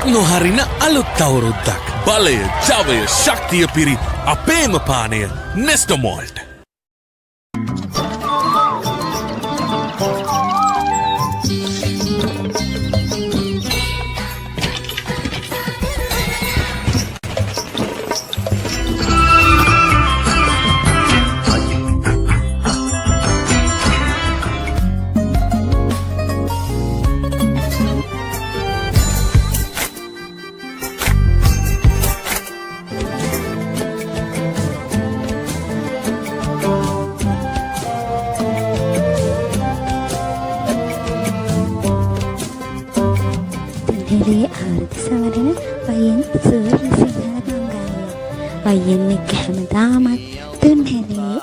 නොහරින අලුත් අවුරුද්දක්. බලය, ජවය, ශක්තිය පිරි අපේම පානය නෙස්ටමෝල්ට්. සවරන වයෙන් සූර සිංහල ගංගාව වයෙන් එක්ක හැමදාමත් තුන්හැලේ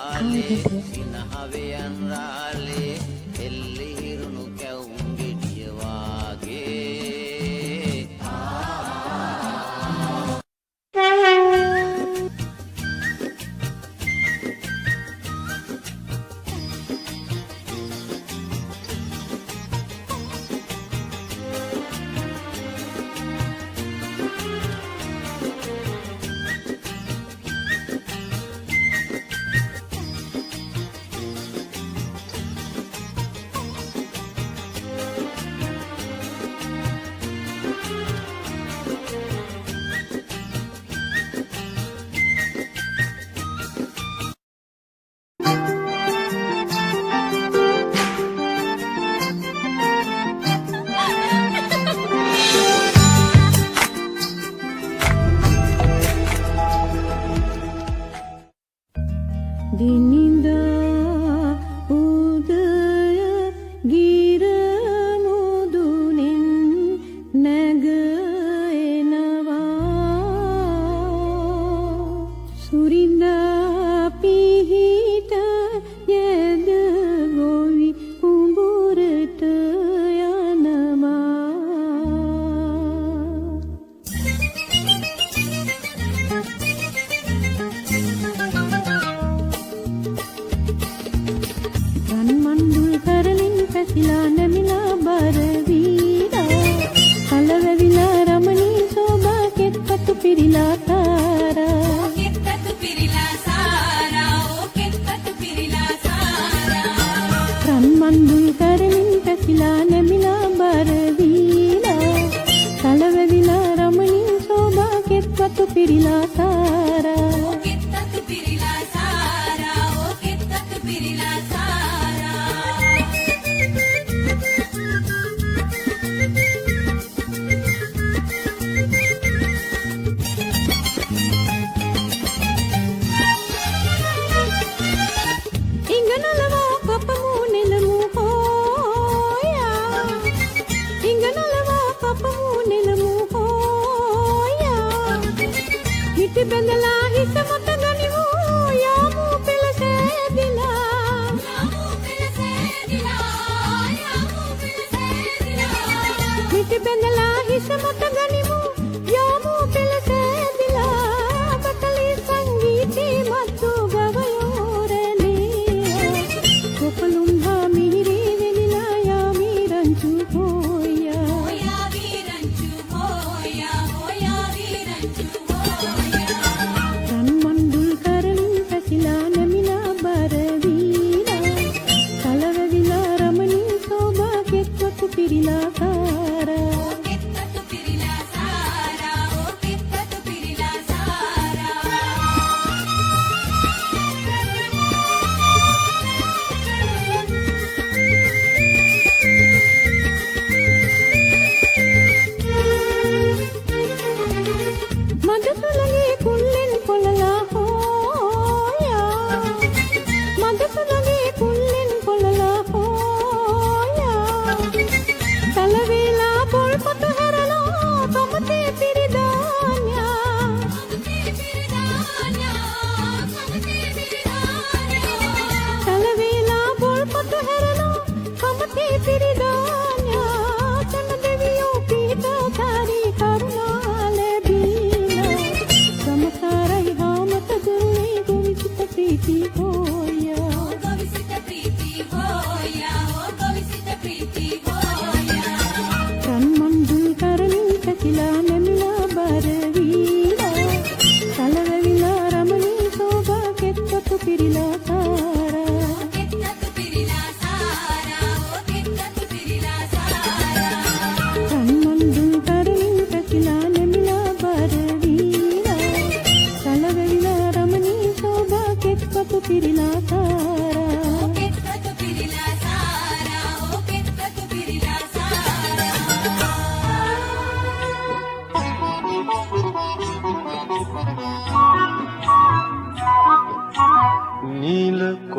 ආවුරුදු පිරිලා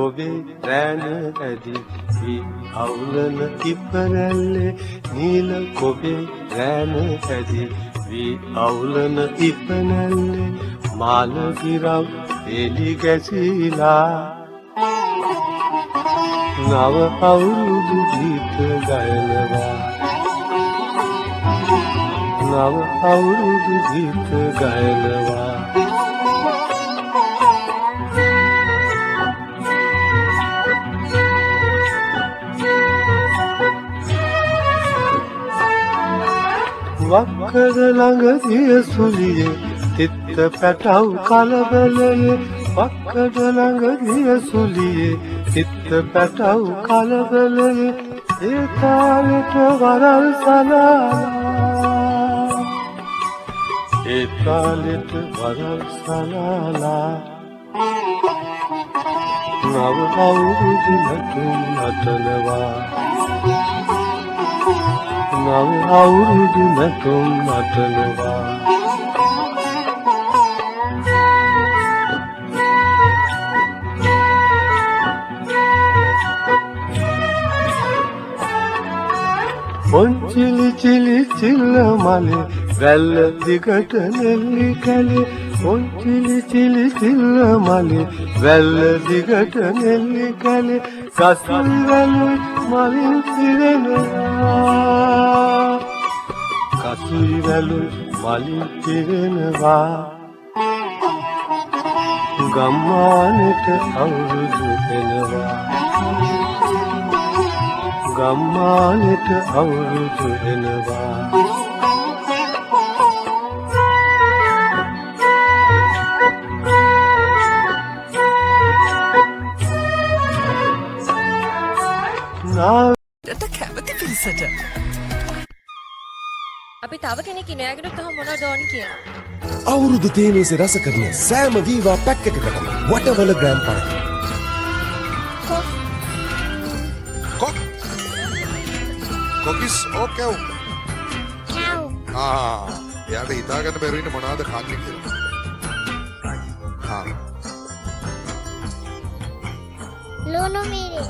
කොබේ රෑන ඇදි වී අවුලන ඉපරැල්ලේ නීල කොබේ රෑන ඇදි වී අවුලන ඉපනැල්ලේ මාල ගිරව් එලි ගැසිලා නව අවුරුදු ගීත ගයනවා නව අවුරුදු ගීත ගයනවා වක්කඩ ළඟ දිය සුලියේ තිත්ත පැටව් කලබලයේ වක්කඩ ළඟ දිය සුලියේ තිත්ත පැටව් කලබලයේ ඒ තාලෙට වරල් සලාලා ඒ තාලෙට වරල් සලාලා නව අවුරුදු නැතුම් නටනවා නව අවුරුදු නැතුම් නටනවා පොන්චිලි චිලි චිල්ල මලේ වැල්ල දිගට නෙල්ලි කැලේ පොන්චිලි චිලි චිල්ල මලේ වැල්ල දිගට නෙල්ලි කැලේ කසුයි වැලුයි මලින් පිරෙනවා කසුයි වැලුයි මලින් පිරෙනවා ගම්මානට අවුරුදු එනවා ගම්මානට අවුරුදු එනවා කැමති පිරිසට අපි තව කෙනෙක් ඉනෑගෙනුත් තහ මොනවද ඕනි කියලා. අවුරුදු තේමේසේ රස කරන සෑම වීවා පැක් එකකටම වටවල ග්‍රෑම් පරක්. කොකිස් ඕකැව් එයාට හිතාගන්න බැරිවෙන්න මොනාද කන්නේ කියලා. ලුණු මිරි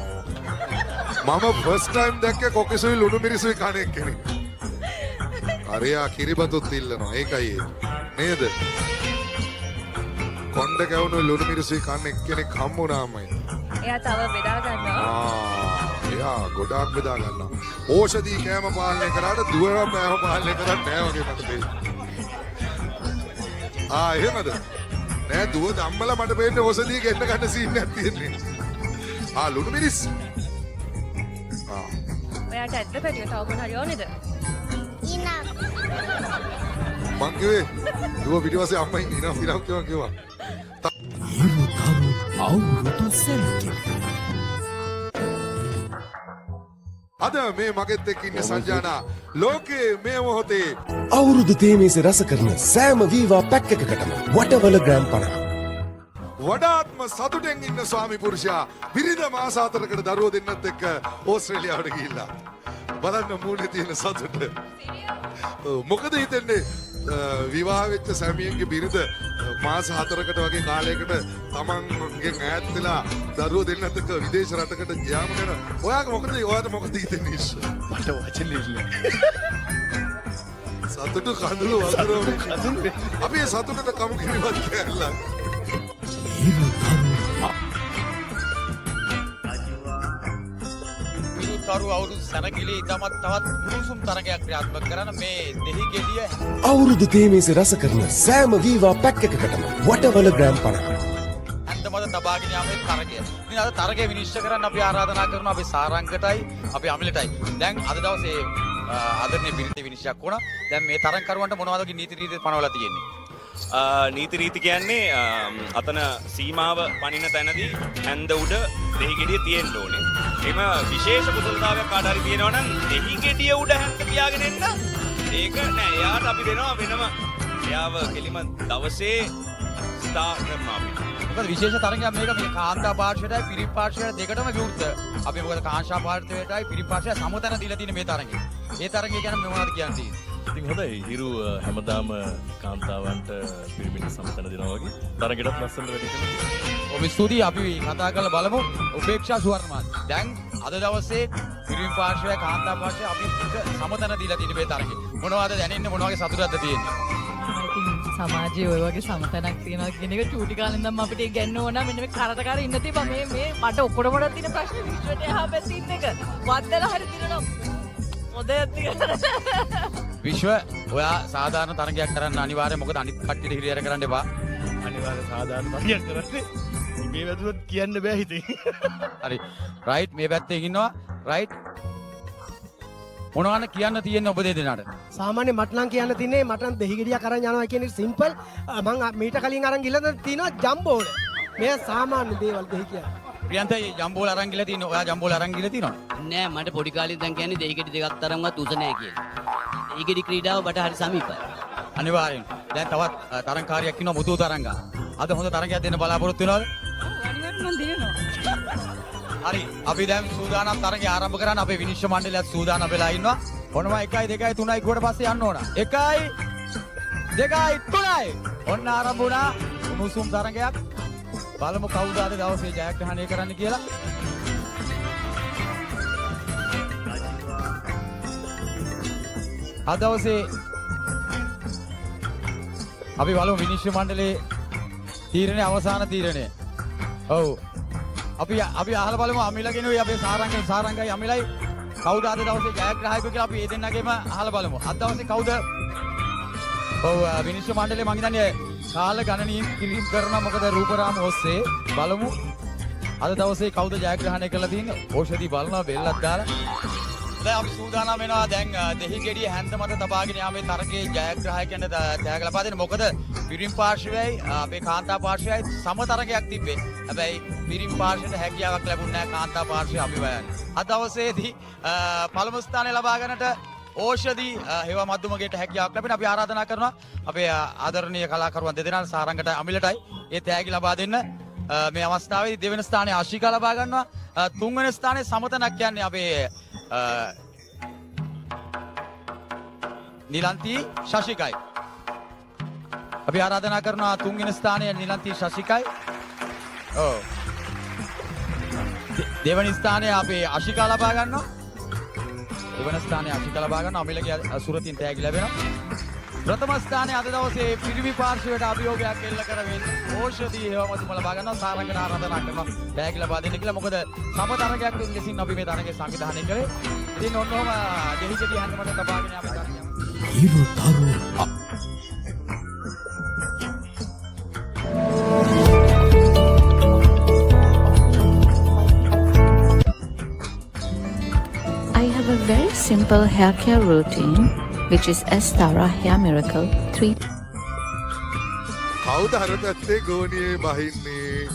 මම ෆස්ට් ටයිම් දැක්කේ කොකිසුයි ලුණු මිරිසුයි කන එක්කෙනෙක්. අරයා කිරිබතුත් ඉල්ලනවා ඒකයි නේද? කොණ්ඩ කැවුණු ලුණු මිරිසුයි කන එක්කෙනෙක් හම්බුනාමයි. එයා තව බෙදා ගන්නවා. එයා ගොඩාක් බෙදා ගන්නවා. ඕෂධී කෑම පාලනය කරාට දුවම කෑම පාලනය කරන්නේ නැහැ වගේ මට පේනවා. එහෙමද? නෑ දුව ධම්මලා මට පේන්නේ ඕෂධී ගෙන්න ගන්න සීන් එකක් තියෙන්නේ. ලුණු මිරිස්. ඔයාට ඇද්ද පැටිය තව මොන හරි ඕනේද? ඉනක් මං කිව්වේ දුව පිටිපස්සේ අම්මා ඉන්නවා ඉනක් කිව්වා. අවුරුදු සැලකිලි. අද මේ මගෙත් එක්ක ඉන්න සංජානා ලෝකේ මේ මොහොතේ අවුරුදු තේමේසේ රස කරන සෑම වීවා පැක් එකකටම වටවල ග්‍රෑම් පරක්. වඩාත්ම සතුටෙන් ඉන්න ස්වාමි පුරුෂයා බිරිඳ මාස 4කට දරුවෝ දෙන්නත් එක්ක ඕස්ට්‍රේලියාවට ගිහිල්ලා බලන්න මූණේ තියෙන සතුට. මොකද හිතන්නේ විවාහ වෙච්ච සැමියන්ගේ බිරිඳ මාස 4කට වගේ කාලයකට තමන්ගෙන් ඈත් වෙලා දරුවෝ දෙන්නත් එක්ක විදේශ රටකට ගියාම ගැන ඔයාට මොකද හිතෙන්නේ? මට වචනේ ඉන්නේ සතුට කඳුළු වතුර අපි ඒ සතුටට කමු කිරිවත් කෑල්ලා. තරු අවුරුදු සැනකිලි ඉදමත් තවත් පුරුසුම් තරගයක් ක්‍රියාත්මක කරන මේ දෙහි ගෙඩිය අවුරුදු තේමේසේ රස කරන සෑම වීවා පැක් එකකටම වටවල ග්‍රෑම් පරක්. අන්දමද තබාගෙන යාමේ තරගය. ඉතින් අද තරගය විනිශ්චය කරන්න අපි ආරාධනා කරනවා අපේ සාරංගටයි අපි අමිලටයි. දැන් අද දවසේ ආදරණීය බිරිඳ විනිශ්චයක් වුණා. දැන් මේ තරගකරුවන්ට මොනවද වගේ නීති රීති පනවලා තියෙන්නේ? නීති රීති කියන්නේ අතන සීමාව පනින තැනදී ඇන්ද උඩ දෙහි ගෙඩිය තියෙන්න ඕනේ. එම විශේෂ කුසලතාවයක් කාට හරි තියෙනවා නම් දෙහි ගෙඩිය උඩ හැන්ද තියාගෙන එන්න. ඒක නෑ එයාට අපි දෙනවා වෙනම. එයාව කෙලිම දවසේ ස්ටාර්ට් කරනවා අපි. මොකද විශේෂ තරගයක් මේක මේ කාන්තා පාර්ශ්වයටයි පිරිත් පාර්ශ්වයට දෙකටම විවෘත. අපි මොකද කාංශා පාර්ශ්වයටයි පිරිත් පාර්ශ්වයට සමතන දීලා තියෙන මේ තරගය. ඒ තරගය ගැන මොනවද කියන්නේ? ඉතින් හොඳයි හිරු හැමදාම කාන්තාවන්ට පිරිමින්ට සමතන දෙනවා වගේ තරගෙටත් ලස්සනට වැඩි කරනවා. ඔබ ස්තුතියි අපි කතා කරලා බලමු උපේක්ෂා සුවර්ණමාත්. දැන් අද දවසේ පිරිමි පාර්ශවය කාන්තා පාර්ශවය අපි එක සමතන දීලා තියෙන මේ තරගේ. මොනවද දැනෙන්නේ මොන වගේ සතුටක්ද තියෙන්නේ? සමාජයේ ඔය වගේ සමතනක් තියෙනවා කියන එක චූටි කාලේ ඉඳන්ම අපිට ඉගෙනන්න ඕන මෙන්න මේ කරටකාර ඉන්න තිබ්බා මේ මට ඔක්කොටම තියෙන ප්‍රශ්නේ විශ්වයට එහා පැත්තේ ඉන්න එක වද්දලා හරි දිනනවා මොදයක් විශ්ව ඔයා සාධාරණ තරගයක් කරන්න අනිවාර්යයෙන් මොකද අනිත් කට්ටියට හිරියර කරන්න එපා. අනිවාර්ය සාධාරණ තරගයක් කරන්නේ මේ වැදුවත් කියන්න බෑ හිතේ. හරි රයිට් මේ පැත්තේ ඉන්නවා රයිට් මොනවද කියන්න තියෙන්නේ ඔබ දෙදෙනාට? සාමාන්‍ය මට නම් කියන්න තියන්නේ මට නම් දෙහි ගෙඩියක් අරන් යනවා කියන එක සිම්පල්. මම මීට කලින් අරන් ගිහලා තියෙනවා ජම්බෝල. මේ සාමාන්‍ය දේවල් දෙහි කියන්නේ. ප්‍රියන්ත ජම්බෝල අරන් ගිහලා තියෙනවා. ඔයා ජම්බෝල අරන් ගිහලා තියෙනවද? නෑ මට පොඩි කාලේ ඉඳන් කියන්නේ දෙහි ගෙඩි දෙකක් තරම්වත් උස නෑ කියලා. දෙහි ගෙඩි ක්‍රීඩාව මට හරි සමීපයි. අනිවාර්යෙන්. දැන් තවත් තරංකාරියක් ඉන්නවා මුතු තරංගා. අද හොඳ තරගයක් දෙන්න බලාපොරොත්තු වෙනවද? අනිවාර්යෙන් මම දිනනවා. හරි අපි දැන් සූදානම් තරගය ආරම්භ කරන්න අපේ විනිශ්චය මණ්ඩලයත් සූදානම් වෙලා ඉන්නවා. ඔන්නවා 1 2 3 කුවට පස්සේ යන්න ඕන. 1 2 3 ඔන්න ආරම්භ වුණා උණුසුම් තරගයක්. බලමු කවුද අද දවසේ ජයග්‍රහණය කරන්න කියලා. අද දවසේ අපි බලමු විනිශ්චය මණ්ඩලයේ තීරණය අවසාන තීරණය. ඔව් අපි අහලා බලමු අමිලගෙනුයි අපේ සාරංගයි අමිලයි කවුද අද දවසේ ජයග්‍රාහකයෝ කියලා අපි ඒ දෙන්නගෙම අහලා බලමු. අද දවසේ කවුද? ඔව් විනිශ්චය මණ්ඩලය මං හිතන්නේ කාල ගණනීය කිරීම කරනවා මොකද රූපරාම ඔස්සේ බලමු. අද දවසේ කවුද ජයග්‍රහණය කරලා තියෙන්නේ? ඕෂධි බලනවා බෙල්ලක් දාලා. දැන් අපි සූදානම් වෙනවා දැන් දෙහි ගෙඩිය හැන්ද මත තබාගෙන යාමේ තරගයේ ජයග්‍රාහකයන්ට තෑග ලබා දෙන්න. මොකද පිරිමි පාර්ශවයයි අපේ කාන්තා පාර්ශවයයි සම තරගයක් තිබ්බේ. හැබැයි පිරිමි පාර්ශවයට හැකියාවක් ලැබුණේ නැහැ කාන්තා පාර්ශවය අපි බයන්නේ. අද දවසේදී පළමු ස්ථානය ලබා ගන්නට ඕෂධි හේවා මධ්‍යමගේට හැකියාවක් ලැබෙන අපි ආරාධනා කරනවා අපේ ආදරණීය කලාකරුවන් දෙදෙනාට සාරංගට අමිලටයි ඒ තෑගි ලබා දෙන්න. මේ අවස්ථාවේදී දෙවෙනි ස්ථානයේ ආශිකා ලබා ගන්නවා. තුන්වෙනි ස්ථානයේ සමතනක් කියන්නේ අපේ නිලන්ති ශශිකයි. අපි ආරාධනා කරනවා තුන්වෙනි ස්ථානයේ නිලන්ති ශශිකයි. ඔව්. දෙවෙනි ස්ථානයේ අපේ ආශිකා ලබා ගන්නවා. දෙවන ස්ථානයේ ආශිකා ලබා ගන්නවා. අමිලගේ සුරතින් තෑගි ලැබෙනවා. ප්‍රථම ස්ථානයේ අද දවසේ පිරිමි පාර්ශවයට අභියෝගයක් එල්ල කරමින් ඕෂධි හේවමතුම ලබා ගන්නවා. සාරංගන ආරාධනා කරනවා තෑගි ලබා දෙන්න කියලා. මොකද සම තරගයක් ලෙසින් අපි මේ තරගය සංවිධානය කරේ. ඉතින් ඔන්නෝම දෙහි ගෙඩිය හැන්දමට තබාගෙන අපි තරගය. හිරු තරු I have a very simple hair care routine which is Estara Hair Miracle 3. කවුද අර පැත්තේ ගෝණියේ බහින්නේ?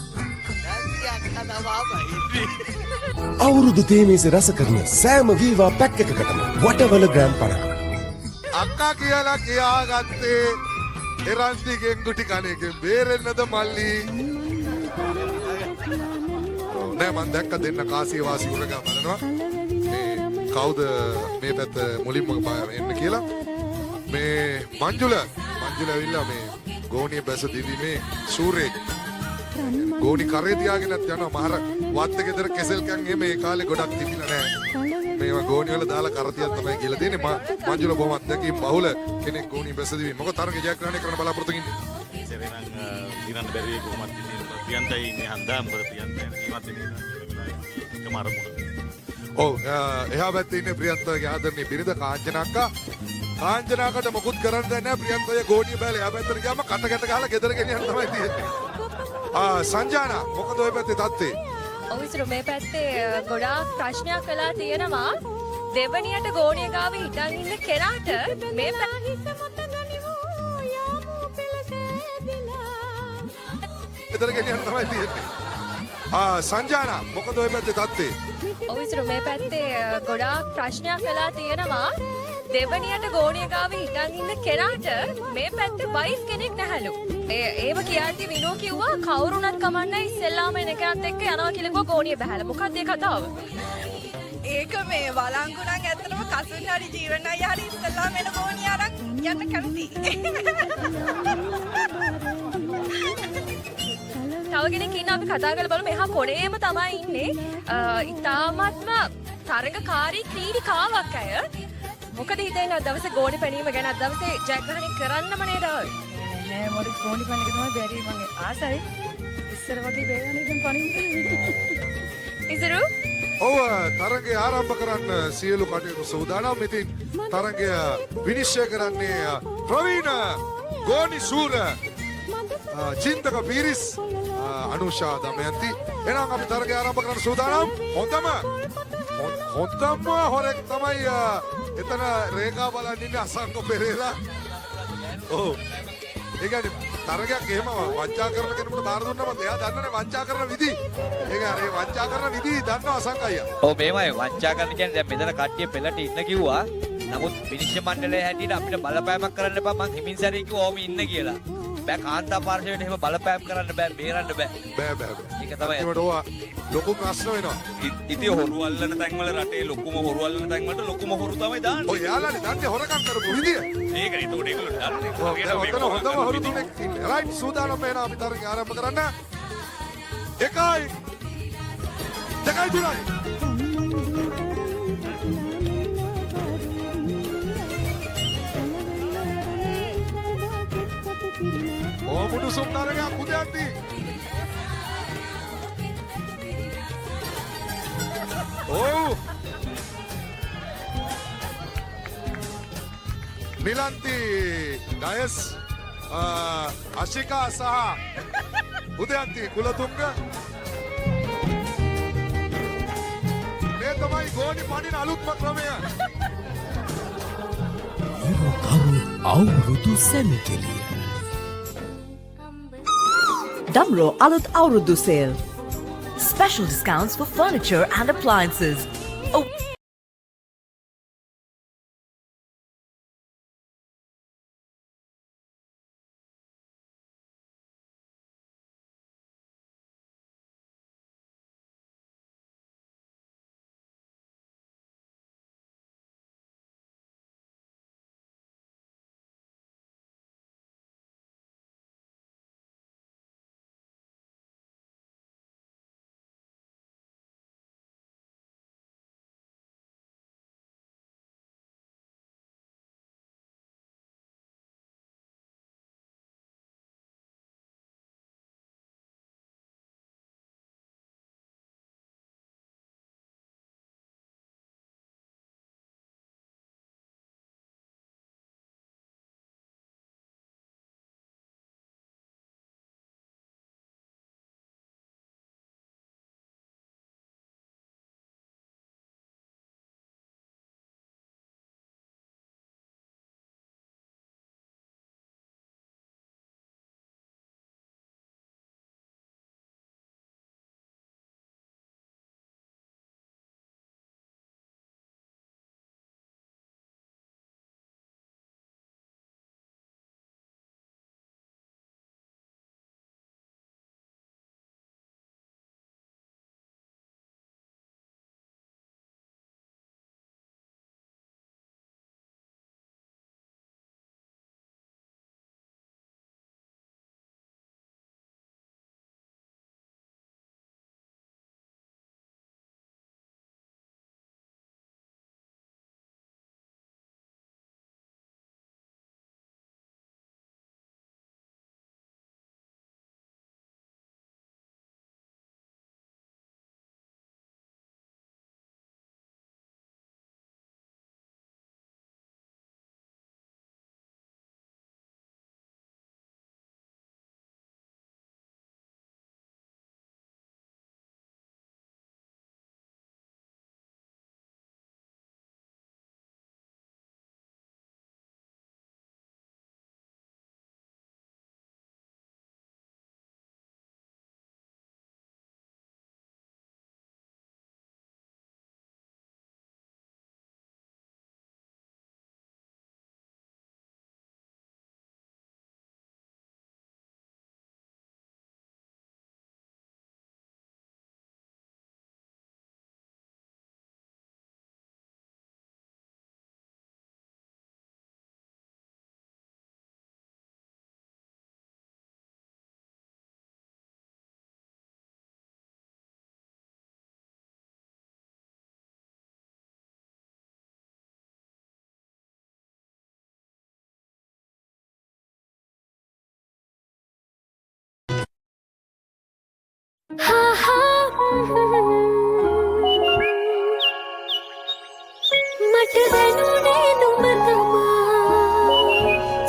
අවුරුදු තේමේසේ රස කරන සෑම වීවා පැක් එකකටම වටවල ග්‍රෑම් 50. අක්කා කියලා කියාගත්තේ එරන්තිගෙන් ගුටි කණේකින් බේරෙන්නද මල්ලි? නෑ මං දැක්ක දෙන්න කාසිය වාසි උරගා බලනවා. කවුද මේ පැත්ත මුලින්ම එන්න කියලා? මේ මංජුල ඇවිල්ලා මේ ගෝණිය බැස දිවීමේ සූරේ ගෝණි කරේ තියාගෙනත් යනවා. මහර වත්ත ගෙදර කෙසෙල් කන් එහෙම ඒ කාලේ ගොඩක් තිබිලා නෑ. මේවා ගෝණි වල දාලා කරතියක් තමයි කියලා දෙන්නේ. මංජුල බොහොම අත්දැකීම් බහුල කෙනෙක් ගෝණි බැස දිවීම. මොකද තරගේ ජයග්‍රහණය කරන්න බලාපොරොත්තු වෙන්නේ. ඉතින් දිනන්න බැරි කොහොමද ඉතින් ප්‍රියන්තයි ඉන්නේ හන්දා මොකද ප්‍රියන්තයි ඉවත් වෙන්නේ. එකම අරමුණ. ඔව් එහා පැත්තේ ඉන්නේ ප්‍රියන්තගේ ආදරණීය බිරිඳ කාංජනාක්කා. කාංජනාකට මොකුත් කරන්න දෙන්නේ නැහැ. ප්‍රියන්තය ගෝණිය බැලේ එහා පැත්තට ගියාම කට ගහලා ගෙදර ගෙනියන්න තමයි තියෙන්නේ. සංජානා මොකද ඔය පැත්තේ තත්ත්වේ? ඔව් ඉතින් මේ පැත්තේ ගොඩාක් ප්‍රශ්නයක් වෙලා තියෙනවා. දෙවණියට ගෝණිය ගාව හිටන් ඉන්න කෙනාට මේ ගෙදර ගෙනියන්න තමයි තියෙන්නේ. සංජානා මොකද ඔය පැත්තේ තත්ත්වේ? ඔව් ඉතින් මේ පැත්තේ ගොඩාක් ප්‍රශ්නයක් වෙලා තියෙනවා. දෙවණියට ගෝණිය ගාව හිටන් ඉන්න කෙනාට මේ පැත්තේ වයිෆ් කෙනෙක් නැහැලු. ඒව කියද්දි විනෝ කිව්වා කවුරුණත් කමන්නේ ඉස්සෙල්ලාම එන කෙනත් එක්ක යනවා කියලා කිව්වා ගෝණිය බහැලා. මොකක්ද ඒ කතාව? ඒක මේ වළංගු නම් ඇත්තටම කසුන් හරි ජීවනයි හරි ඉස්සෙල්ලාම එන ගෝණිය අරන් යන්න කැමති. තව කෙනෙක් ඉන්න අපි කතා කරලා බලමු. මෙහා කොනේම තමයි ඉන්නේ. ඉතාමත්ම තරඟකාරී ක්‍රීඩිකාවක් අය. මොකද හිතන්නේ අද දවසේ ගෝණි පැනීම ගැන අද දවසේ ජයග්‍රහණය කරන්නම නේද? නෑ මොඩි ගෝණි පැන එක තමයි බැරි මම ආසයි. ඉස්සර වගේ බේරන්නේ දැන් පණින්න. ඉසරු ඔව් තරගය ආරම්භ කරන්න සියලු කටයුතු සූදානම්. ඉතින් තරගය විනිශ්චය කරන්නේ ප්‍රවීණ ගෝනි සූර චින්තක පීරිස් අනුෂා දමයන්ති. එහෙනම් අපි තරගය ආරම්භ කරන්න සූදානම්. හොඳම හොරෙක් තමයි එතන රේඛා බලන් ඉන්නේ අසංක පෙරේරා. ඔව් ඒ කියන්නේ තරගයක් එහෙම වංචා කරන කෙනෙකුට බාර දුන්නම එයා දන්නනේ වංචා කරන විදි. ඒක අර ඒ වංචා කරන විදි දන්නවා අසංක අයියා. ඔව් මේමයි වංචා කරන කියන්නේ දැන් මෙතන කට්ටිය පෙළට ඉන්න කිව්වා. නමුත් විනිශ්චය මණ්ඩලයේ හැටියට අපිට බලපෑමක් කරන්න එපා. මං හිමින් සැරේ කිව්වා ඕම ඉන්න කියලා. බෑ කාන්තා පාර්ශවයට එහෙම බලපෑම් කරන්න බෑ, බේරන්න බෑ. බෑ. ඒක තමයි. ඒකට ඕවා ලොකු ප්‍රශ්න වෙනවා. ඉතින් හොරු අල්ලන තැන්වල රටේ ලොකුම හොරු අල්ලන තැන්වලට ලොකුම හොරු තමයි දාන්නේ. ඔය යාළුවනේ දන්නේ හොරකම් කරපු විදිය. ඒකනේ ඒකට ඒගොල්ලෝ දන්නේ. ඔතන හොඳම හොරු තුනෙක් ඉන්නේ. රයිට් සූදානම් වෙනවා අපි තරගය ආරම්භ කරන්න. 1යි 2යි 3යි. මුඩු සුම්තරගයක් උදයන්ති. ඔව් නිලන්ති ඩයස් අශිකා සහ උදයන්ති කුලතුංග මේ තමයි ගෝනි පනින අලුත්ම ක්‍රමය. අවුරුදු සැනකෙලිය. Damro Alut Aurudu sale. Special discounts for furniture and appliances.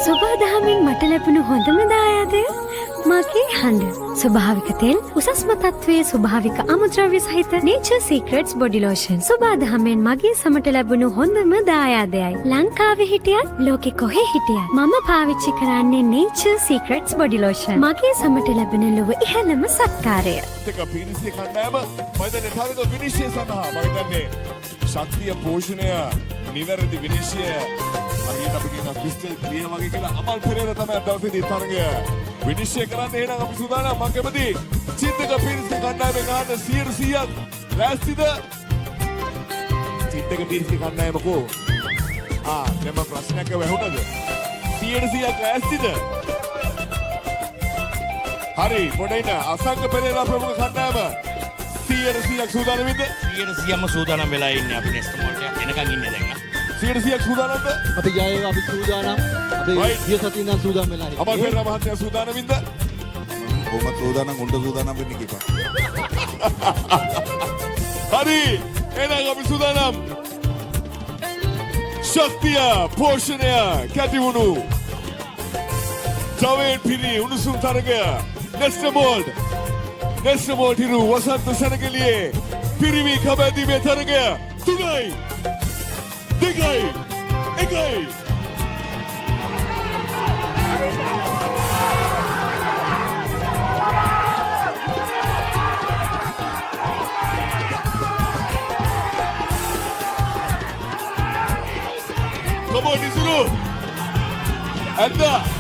සුබාදහමෙන් මට ලැබුණු හොඳම දායාදය මගේ හඬ. ස්වභාවික තෙල්, උසස්ම තත්ත්වයේ ස්වභාවික අමුද්‍රව්‍ය සහිත Nature Secrets body lotion. සුබාදහමෙන් මගේ සමට ලැබුණු හොඳම දායාදයයි. ලංකාවේ හිටියත් ලෝකෙ කොහේ හිටියත් මම පාවිච්චි කරන්නේ Nature Secrets body lotion. මගේ සමට ලැබෙන ලොව ඉහළම සත්කාරය. පිරිසිදු කණ්ඩායම මම දැන් තරග විනිශ්චය සඳහා මම හිතන්නේ ශක්තිය පෝෂණය නිවැරදි විනිශ්චය හරියට අපි කියන ක්‍රිස්ටල් ක්ලියර් වගේ කියලා අමල් පෙරේරා තමයි දවසේදී තරගය විනිශ්චය කරන්න. එහෙනම් අපි සූදානම්. මම කැමති චිත්තක පිරිසිදු කණ්ඩායමේ ගන්න 100%ක් රැස්තිද? චිත්තක පිරිසිදු කණ්ඩායම කෝ? දැන් මම ප්‍රශ්නයක් අහුණද? 100%ක් රැස්තිද? හරි පොඩින අසංග පෙරේරා ප්‍රමුඛ කණ්ඩායම 100%ක් සූදානම්ද? 100%ක්ම සූදානම් වෙලා ඉන්නේ අපි නෙස්ට් මොල්ට් එක එනකන් ඉන්නේ දැන්. 100%ක් සූදානම්ද? අපි ජය අපි සූදානම්. අපි ගිය සතියේ ඉඳන් සූදානම් වෙලා ඉන්නේ. අමල් පෙරේරා මහත්තයා සූදානම්ද? කොහොමද සූදානම් උණ්ඩ සූදානම් වෙන්නේ කීපා. හරි එහෙනම් අපි සූදානම්. ශක්තිය පෝෂණය කැටිවුණු ජවයෙන් පිරි උණුසුම් තරගය නෙස්ට් මොල්ට් හිරු වසන්ත සැනකෙළියේ පිරිමි කබැදීමේ තරගය 3යි 2යි 1යි. Come on, Isuru! Anda!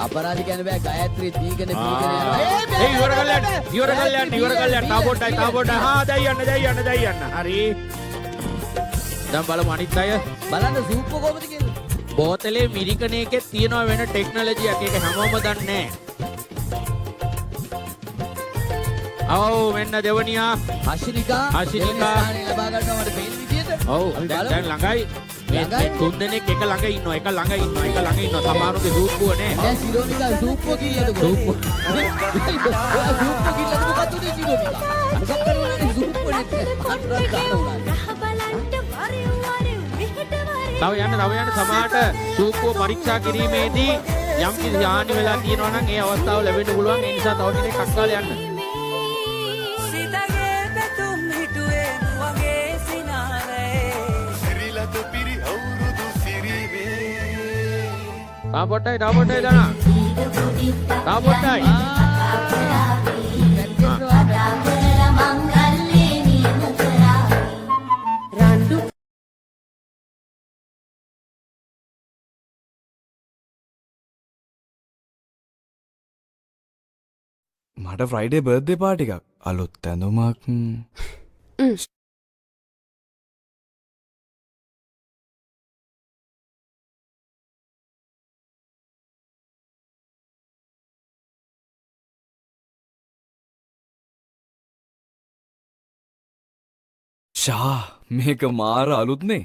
අපරාධ කියන්නේ බෑ ගයත්‍රි දීගෙන ඉවර කල්යන්න තා පොඩ්ඩයි දැන් යන්න හරි දැන් බලමු අනිත් අය බලන්න සූප් කොහොමද කියන්නේ බෝතලේ මිරිකන එකේ තියෙනවා වෙන ටෙක්නොලොජි එකක් ඒක හැමෝම දන්නේ ඔව් මෙන්න දෙවනියා හෂිනිකා ස්ථානය ලබා ගන්නවා මට පේන විදියට ඔව් දැන් ළඟයි මේ තුන් දෙනෙක් එක ළඟ ඉන්නවා සමහරුගේ සූප්පුව නේ දැන් සිරෝනිකා සූප්පුව කිල්ලද සූප්පුව කිල්ලද මොකක්ද උනේ සිරෝනිකා මොකක් කරනවද සූප්පුව නේ අත්‍රක් දානවා තව යන්න සමහරට සූප්පුව පරීක්ෂා කිරීමේදී යම් කිසි හානි වෙලා තියෙනවා නම් ඒ අවස්ථාව ලැබෙන්න පුළුවන් ඒ නිසා තව ටිකක් අක්කාල යන්න තා පොට්ටයි දානා තා පොට්ටයි මට ෆ්‍රයිඩේ බර්ත්ඩේ පාටි එකක් අලුත් ඇඳුමක් ෂා මේක මාර අලුත්නේ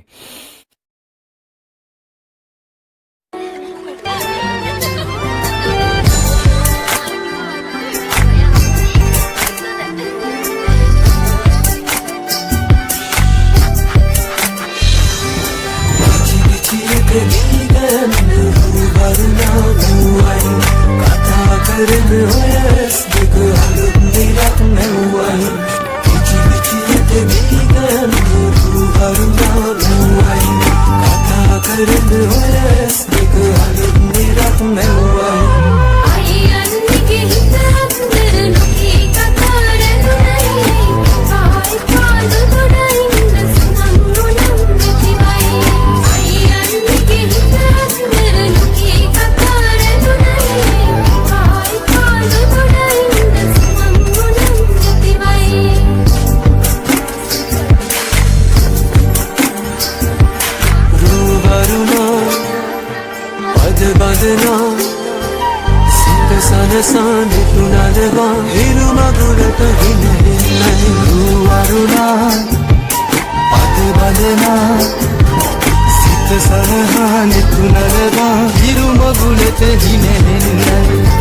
නිතුනලවා හිරු මගුලට හිනෙන්නේ වරුණා පද බඳනා සිත සරහා නිතුනලවා හිරු මගුලට හිනෙන්නේ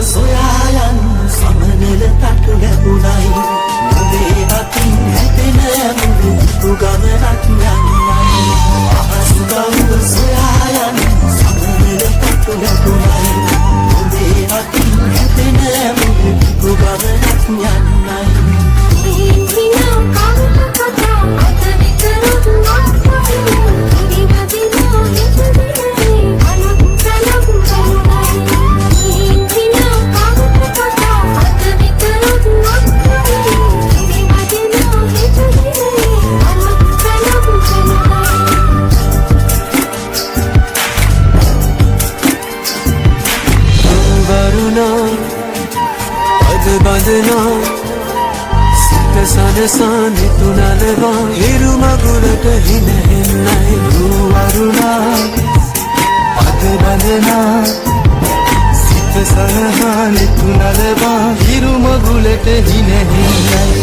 සොයායන් සමනල තටු ලැබුණයි මුදේ අතින් හැපෙන මුදු ගමනක් යන්නයි අහසුගව්ව සොයායන් සමනල තටු ලැබුණයි මුදේ අතින් හැපෙන මුදු ගමනක් යන්නයි හිනා කවුද කතා අත විකරුත් නැත්නම් ඉදිවදිනෝ හිතේ අලුත් සලක් බඳනා සිත සනසා නිතුනලවා හිරු මගුලට හිනෙන්නේ වරුණා පද බඳනා සිත සනසා නිතුනලවා හිරු මගුලට හිනෙන්නේ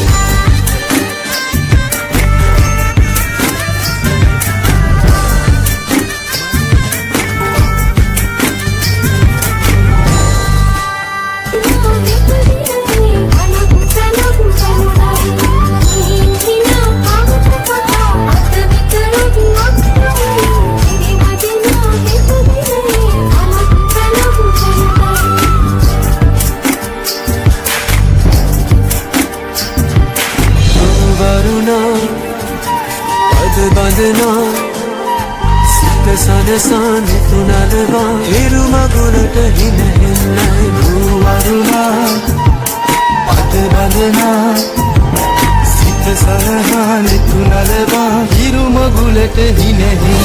බඳනා සිත සනසා නිතුනලවා හිරු මගුලට හිනෙන්නේ වරුණා පද බඳනා සිත සනසා නිතුනලවා හිරු මගුලට හිනෙන්නේ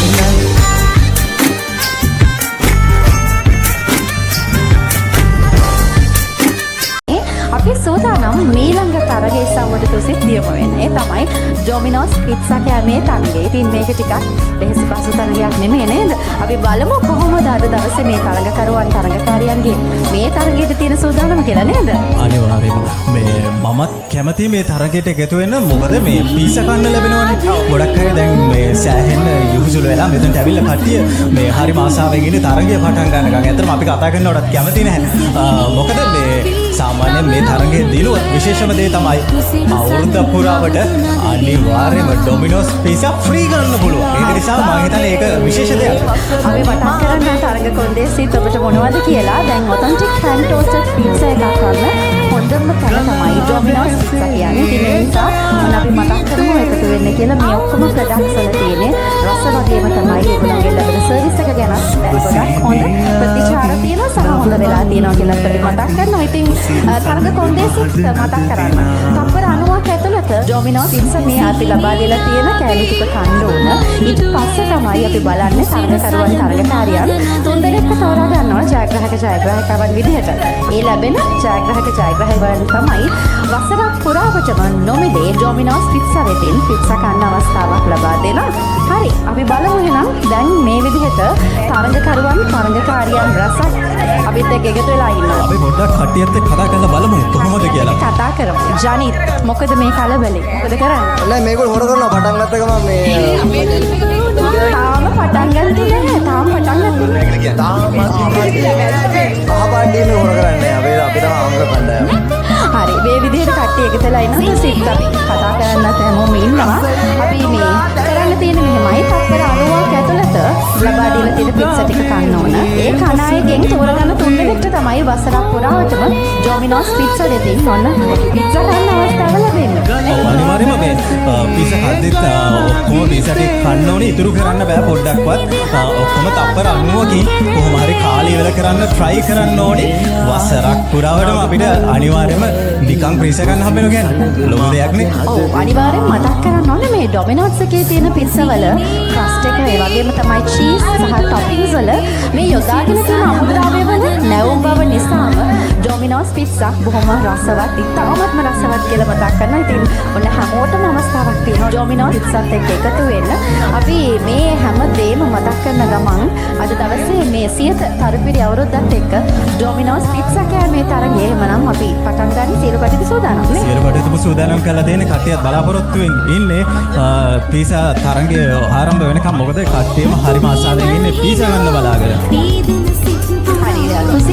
අපි සෝදානම් මීළඟ තරගයේ සමවලට සිද්ධියම වෙන්නේ තමයි ඩොමිනෝස් පිට්සා කෑමේ තරගය. ඉතින් මේක ටිකක් ලෙහෙසි පහසු තරගයක් නෙමෙයි නේද? අපි බලමු කොහොමද අද දවසේ මේ තරගකරුවන් තරගකාරියන්ගේ මේ තරගයට තියෙන සූදානම කියලා නේද? අනිවාර්යයෙන්ම මේ මමත් කැමති මේ තරගයට එකතු වෙන්න. මොකද මේ පීසා කන්න ලැබෙනවනේ. ගොඩක් අය දැන් මේ සෑහෙන යුහුසුළු වෙලා මෙතනට ඇවිල්ලා කට්ටිය මේ හරි ආසාවෙන් ඉන්නේ තරගය පටන් ගන්නකම්. ඇත්තටම අපි කතා කරනකොටත් කැමති නැහැ. මොකද මේ සාමාන්‍යයෙන් මේ තරගයේ දිනුවත් විශේෂම දේ තමයි අවුරුද්ද පුරාවට අනිවාර්යයෙන්ම ඩොමිනෝස් පීසා ෆ්‍රී ගන්න පුළුවන්. ඒක නිසා මම හිතන්නේ ඒක විශේෂ දෙයක්. අපි මතක් කරන්න තරග කොන්දේසිත් ඔබට මොනවද කියලා. දැන් ඔතෙන්ටික් hand toasted pizza එකක් ගන්න හොඳම තැන තමයි ඩොමිනෝස් pizza කියන්නේ. ඉතින් ඒ නිසා අපි මතක් කරමු එකතු වෙන්න කියලා. මේ ඔක්කොම ප්‍රොඩක්ට්ස් වල තියෙන රස වගේම තමයි ඒගොල්ලන්ගේ ලැබෙන සර්විස් එක ගැන ගොඩක් හොඳ ප්‍රතිචාර තියෙනවා සහ හොඳ වෙලා තියෙනවා කියලා අපි මතක් කරනවා. ඉතින් තරග කොන්දේසිත් මතක් කරන්න. තප්පර 90ක් ඇතුළත ඩොමිනෝස් pizza මේ අපි ලබා දීලා තියෙන කෑලි ටික කන්න ඕන. ඊට පස්සේ තමයි අපි බලන්නේ තරගකරුවන් තරගකාරියන් තුන්දෙනෙක්ව තෝරා ගන්නවා ජයග්‍රාහකවන් විදිහට. ඒ ලැබෙන ජයග්‍රාහකවන් තමයි වසරක් පුරාවටම නොමිලේ ඩොමිනෝස් pizza වෙතින් pizza කන්න අවස්ථාවක් ලබා දෙනවා. හරි අපි බලමු එහෙනම් දැන් මේ විදිහට තරගකරුවන් තරගකාරියන් රසක් අපිත් එක්ක එකතු වෙලා ඉන්නවා. අපි පොඩ්ඩක් කට්ටියත් එක්ක කතා කරලා බලමු කොහොමද කියලා. කතා කරමු. ජනිත් මොකද මේ කලබලේ? මොකද කරන්නේ? නෑ මේගොල්ලෝ හොර කරනවා පටන් ගත්ත ගමන් මේ තාම පටන් ගත්තේ නැහැ. තාම පටන් ගත්තේ නැහැ. අහපන්ඩියේ හොර කරන්නේ අපි තමයි අංග කණ්ඩායම. හරි මේ විදිහට කට්ටිය එකතුලා ඉන්නවා. සිත් අපි කතා කරන්නත් හැමෝම ඉන්නවා. අපි මේ කරන්න තියෙන මෙහෙමයි තත්පර 90ක් ඇතුළත ලබා දීලා තියෙන පිට්සා ටික කන්න ඕන. ඒ කන අයගෙන් තෝරගන්න තුන්දෙනෙක්ට තමයි වසරක් පුරාවටම ඩොමිනෝස් පිට්සා දෙතින් ඔන්න පිට්සා කන්න අවස්ථාව ලැබෙන්නේ. අනිවාර්යයෙන්ම මේ පිස කද්දිත් ඔක්කොම පිසට කන්න ඕනේ ඉතුරු කරන්න බෑ පොඩ්ඩක්වත් ඔක්කොම තප්පර 90කින් කොහොම හරි කාලය ඉවර කරන්න try කරන්න ඕනේ වසරක් පුරාවටම අපිට අනිවාර්යයෙන්ම නිකන් පිස ගන්න හම්බ වෙනවා කියන්නේ ලොකු දෙයක් නේ ඔව් අනිවාර්යෙන් මතක් කරන්න ඕනේ මේ ඩොමිනෝස් එකේ තියෙන පිස්සවල ක්‍රස්ට් එක ඒ වගේම තමයි චීස් සහ ටොපින්ස් වල මේ යොදාගෙන තියෙන අමුද්‍රව්‍ය වල නැවුම් බව නිසාම ඩොමිනෝස් පිස්සා බොහොම රසවත් ඉතාමත්ම රසවත් කියලා මතක් කරනවා. ඉතින් ඔන්න හැමෝටම අවස්ථාවක් තියෙනවා ඩොමිනෝස් පිස්සාත් එක්ක එකතු වෙන්න. අපි මේ හැම දෙයක්ම මතක් කරන ගමන් අද දවසේ මේ 100th තරුපිරි අවුරුද්දත් එක්ක ඩොමිනෝස් පිස්සා කෑමේ තරගය එමනම් අපි පටන් ගන්න සියලු කටයුතු සූදානම් නේ. සියලු කටයුතු සූදානම් කරලා දෙන කට්ටියත් බලාපොරොත්තු වෙන්නේ ඉන්නේ පීසා තරගය ආරම්භ වෙනකම් මොකද කට්ටියම හරිම ආසාවෙන් ඉන්නේ පීසා ගන්න බලාගෙන. හරි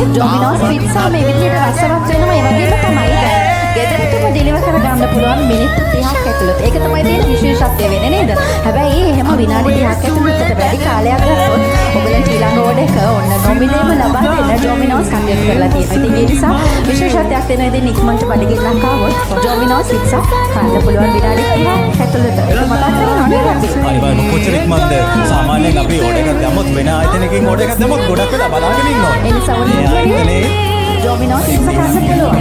ඩොමිනෝස් පිස්සා මේ විදිහට රසවත් වෙනවා ඒ වගේම තමයි දැන් ගෙදරටම ඩෙලිවර් කරගන්න පුළුවන් මිනිත්තු 30ක් ඇතුළත. ඒක තමයි තියෙන විශේෂත්වය වෙන්නේ නේද? හැබැයි එහෙම විනාඩි 30ක් ඇතුළතට වැඩි කාලයක් ගත්තොත් ඔයගලන්ට ඊළඟ ඕඩර් එක ඔන්න නොමිනේම ලබා දෙන්න ඩොමිනෝස් කටයුතු කරලා තියෙනවා. ඉතින් ඒ නිසා විශේෂත්වයක් දෙන ඉතින් ඉක්මනට බඩගින්නක් ආවොත් ඩොමිනෝස් පිස්සා කන්න පුළුවන් විනාඩි 30ක් ඇතුළත. ඒක මතක් කරගන්න ඕනේ අපි. අනිවාර්යයෙන්ම කොච්චර ඉක්මනද සාමාන්‍යයෙන් අපි ඕඩර් එකක් දැම්මොත් වෙන ආයතනයකින් ඕඩර් එකක් දැම්මොත් ගොඩක් වෙලා බලාගෙන ඉන්න ඕනේ. ඒ නිසා ඔන්නේ ඩොමිනෝස් පිස්සා කන්න පුළුවන්.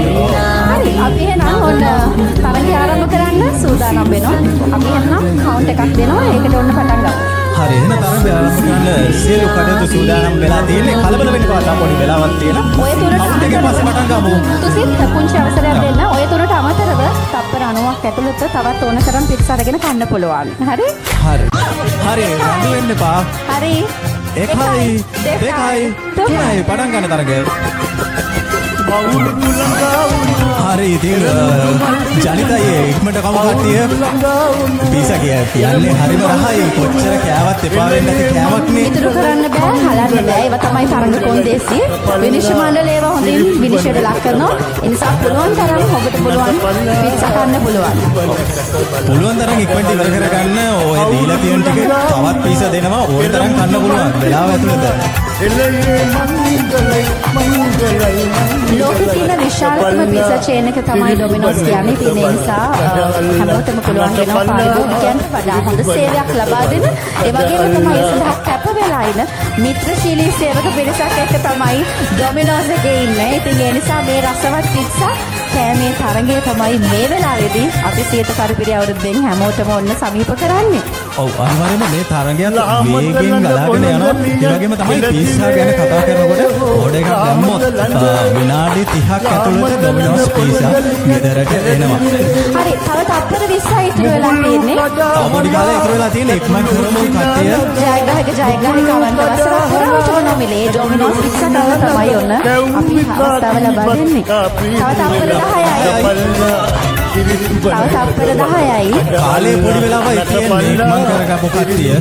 හරි අපි එහෙනම් ඔන්න තරගය ආරම්භ කරන්න සූදානම් වෙනවා. අපි එහෙනම් කවුන්ට් එකක් දෙනවා. ඒකට ඔන්න පටන් ගමු. හරි එහෙනම් තරගය ආරම්භ කරන්න සියලු කටයුතු සූදානම් වෙලා තියෙන්නේ. කලබල වෙන්න පාඩම් පොඩි වෙලාවක් තියෙනවා. ඔය තුනට ඊට පස්සේ පටන් ගමු. තුසිත් පුංචි අවසරයක් දෙන්න. ඔය තුනට අමතරව තප්පර 90ක් ඇතුළත තවත් ඕන තරම් පිස්සා අරගෙන කන්න පුළුවන්. හරි? හරි. හරි රණ්ඩු වෙන්න එපා. හරි. 1යි 2යි 3යි පටන් ගන්න තරගය. හරි ඉතින් ජනිතයි ඉක්මනට කමු කට්ටිය පීසා කියන්නේ හරිම රහයි කොච්චර කෑවත් එපා වෙන්නේ නැති කෑමක් නේ ඉතුරු කරන්න බෑ හලන්න බෑ ඒවා තමයි තරඟ කොන්දේසි විනිශ්චය මණ්ඩලය ඒවා හොඳින් විනිශ්චයට ලක් කරනවා ඒ නිසා පුළුවන් තරම් ඔබට පුළුවන් පිට්සා කන්න පුළුවන් තරම් ඉක්මනට ඉවර කරගන්න ඔය දීලා තියෙන ටික තවත් පීසා දෙනවා ඕන තරම් කන්න පුළුවන් වෙලාව ඇතුළත ලෝකෙ තියෙන විශාලතම පිසා චේන් එක තමයි ඩොමිනෝස් කියන්නේ. ඒ නිසා හැමෝටම පුළුවන් වෙනවා පාරිභෝගිකයන්ට වඩා හොඳ සේවයක් ලබා දෙන. ඒ වගේම තමයි සඳහා කැප වෙලා ඉන මිත්‍රශීලී සේවක පිරිසක් එක්ක තමයි ඩොමිනෝස් එකේ ඉන්නේ. ඉතින් ඒ නිසා මේ රසවත් පිට්සා කෑමේ තරගය තමයි මේ වෙලාවේදී අපි 100th පරිපිරි අවුරුද්දෙන් හැමෝටම ඔන්න සමීප කරන්නේ. ඔව් අනිවාර්යයෙන්ම මේ තරගයත් වේගෙන් ගලාගෙන යනවා. ඒ වගේම තමයි පීසා ගැන කතා කරනකොට ඕඩර් එකක් දැම්මොත් විනාඩි 30ක් ඇතුළත ඩොමිනෝස් පීසා ගෙදරට එනවා. හරි තව තත්පර 20යි ඉතුරු වෙලා තියෙන්නේ. තව පොඩි කාලයක් ඉතුරු වෙලා තියෙන්නේ ඉක්මන් කරමු කට්ටිය. ජයග්‍රාහකවන්ට වසරක් පුරාවටම නොමිලේ ඩොමිනෝස් පිට්සා තමයි ඔන්න අපි අවස්ථාව ලබා දෙන්නේ. තව තත්පර 10යි. කාලේ පොඩි වෙලාවයි තියෙන්නේ ඉක්මන් කරගමු කට්ටිය.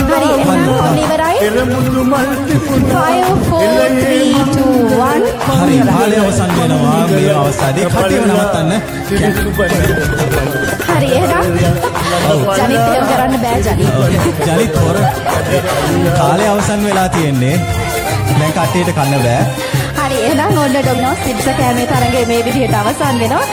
හරි එහෙනම් ඔන්න ඉවරයි. 5 4 3 2 1 හරි කාලේ අවසන් වෙනවා මේ අවස්ථාවේ කට්ටියව නවත්තන්න. හරි එහෙනම් ජනිත් එහෙම කරන්න බෑ ජනිත් හොර කාලේ අවසන් වෙලා තියෙන්නේ. දැන් කට්ටියට කන්න බෑ. හරි එහෙනම් ඔන්න ඩොමිනෝස් පිට්සා කෑමේ තරඟය මේ විදිහට අවසන් වෙනවා.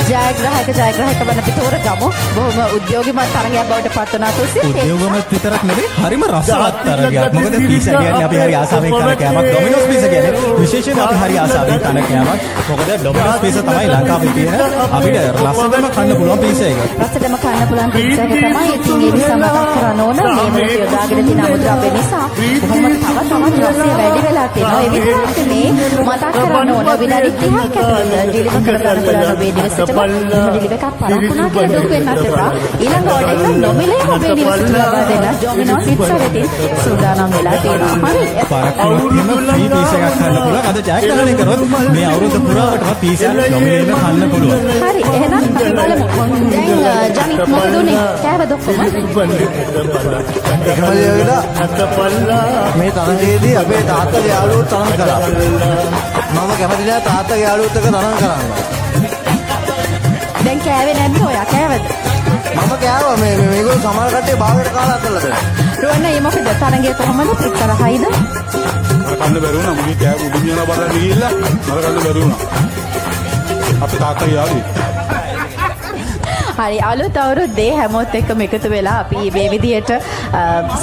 ජයග්‍රාහකවන අපි තෝරගමු. බොහොම උද්‍යෝගිමත් තරගයක් බවට පත් වුණා තුසිත්. උද්‍යෝගමත් විතරක් නෙවෙයි හරිම රසවත් තරගයක්. මොකද පීසා කියන්නේ අපි හරි ආසාවෙන් කන කෑමක්. ඩොමිනෝස් පීසා කියන්නේ විශේෂයෙන් අපි හරි ආසාවෙන් කන කෑමක්. මොකද ඩොමිනෝස් පීසා තමයි ලංකාවේ තියෙන අපිට රසවත්ම කන්න පුළුවන් පීසා එක. රසවත්ම කන්න පුළුවන් පීසා එක තමයි. ඉතින් ඒ නිසා මතක් කරන්න ඕන මේ මුලට යොදාගෙන තියෙන අමුද්‍රව්‍ය නිසා බොහොම තවත් රසය වැඩි වෙලා තියෙනවා. ඒ විදිහට මේ මතක් කරන්න ඕන විනාඩි 30ක් ඇතුළත ඩෙලිවර් කරගන්න පුළුවන් ඔබේ නිවසට. ඩෙලිවර් එකක් පරක්කුණා කියලා දුක් වෙන්නත් එපා. ඊළඟ ඕඩර් එක නොමිලේ ඔබේ නිවසට ලබා දෙන්න ඩොමිනෝස් පිට්සා වෙතින් සූදානම් වෙලා තියෙනවා. හරි. පරක්කුණාම ෆ්‍රී පීසා එකක් ගන්න පුළුවන්. අද ජයග්‍රහණය කරොත් මේ අවුරුද්ද පුරාවටම පීසා නොමිලේම කන්න පුළුවන්. හරි. එහෙනම් අපි බලමු. දැන් ජනිත් මොකද උනේ? කෑවද ඔක්කොම? මේ තරගයේදී අපේ තාත්තගේ යාළුවෝ තරම් කළා. මම කැමති නෑ තාත්තගේ යාළුවොත් එක්ක තරම් කරන්න. දැන් කෑවේ නැද්ද ඔයා කෑවද? මම කෑවා මේගොල්ලෝ සමහර කට්ටිය භාගයට කාලා අතල්ලා දෙනවා. රුවන්න මේ මොකද තරගය කොහමද පිටතර හයිද? මම කන්න බැරි වුණා. මුනි කෑ උඩින් යන බලන්න ගිහිල්ලා මම කන්න බැරි වුණා. අපේ තාත්තගේ යාළුවෙක්. හරි අලුත් අවුරුද්දේ හැමෝත් එක්කම එකතු වෙලා අපි මේ විදියට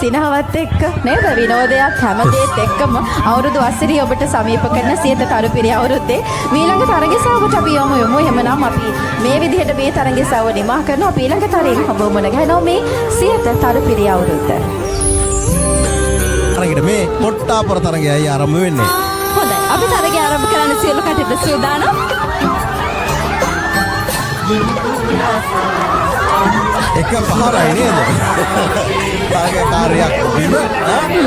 සිනහවත් එක්ක නේද විනෝදයක් හැමදේත් එක්කම අවුරුදු වසරේ ඔබට සමීප කරන සියත තරුපිරි අවුරුද්දේ ඊළඟ තරගසාවට අපි යමු එහෙමනම් අපි මේ විදියට මේ තරගසාව නිමා කරනවා අපි ඊළඟ තරගෙන් ඔබ මුණ ගැහෙනවා මේ සියත තරුපිරි අවුරුද්ද. තරගෙට මේ කොට්ටාපොර තරගයයි ආරම්භ වෙන්නේ. හොඳයි අපි තරගය ආරම්භ කරන්න සියලු කටයුතු සූදානම්. එක පහරයි නේද? තරගකාරයක් බිම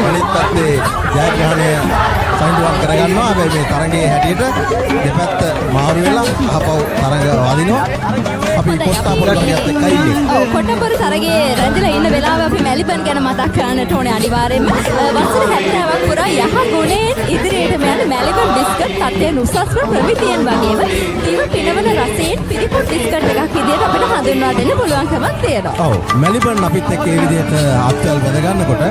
අනිත් පැත්තේ ජයග්‍රහණය සම්පූර්ණ කරගන්නවා. හැබැයි මේ තරගයේ හැටියට දෙපැත්ත මාරු වෙලා අහපව් තරග වදිනවා. අපි කොට්ටාපොර තරගයත් එක්කයි ඉන්නේ. ඔව් කොට්ටාපොර තරගයේ රැඳිලා ඉන්න වෙලාවේ අපි මෙල්බන් ගැන මතක් කරන්නට ඕනේ අනිවාර්යයෙන්ම. වසර 70ක් පුරා යහ ගුණයෙන් ඉදිරියට යන මෙල්බන් බිස්කට් තත්ත්වයෙන් උසස්ම ප්‍රමිතියෙන් වගේම දිව පිනවන රසයෙන් පිරිපුත් බිස්කට් එකක් විදියට අපිට හඳුන්වා දෙන්න පුළුවන්කමක් තියෙනවා. ඔව් මෙල්බන් අපිත් එක්ක මේ විදිහට අත්වල බඳ ගන්නකොට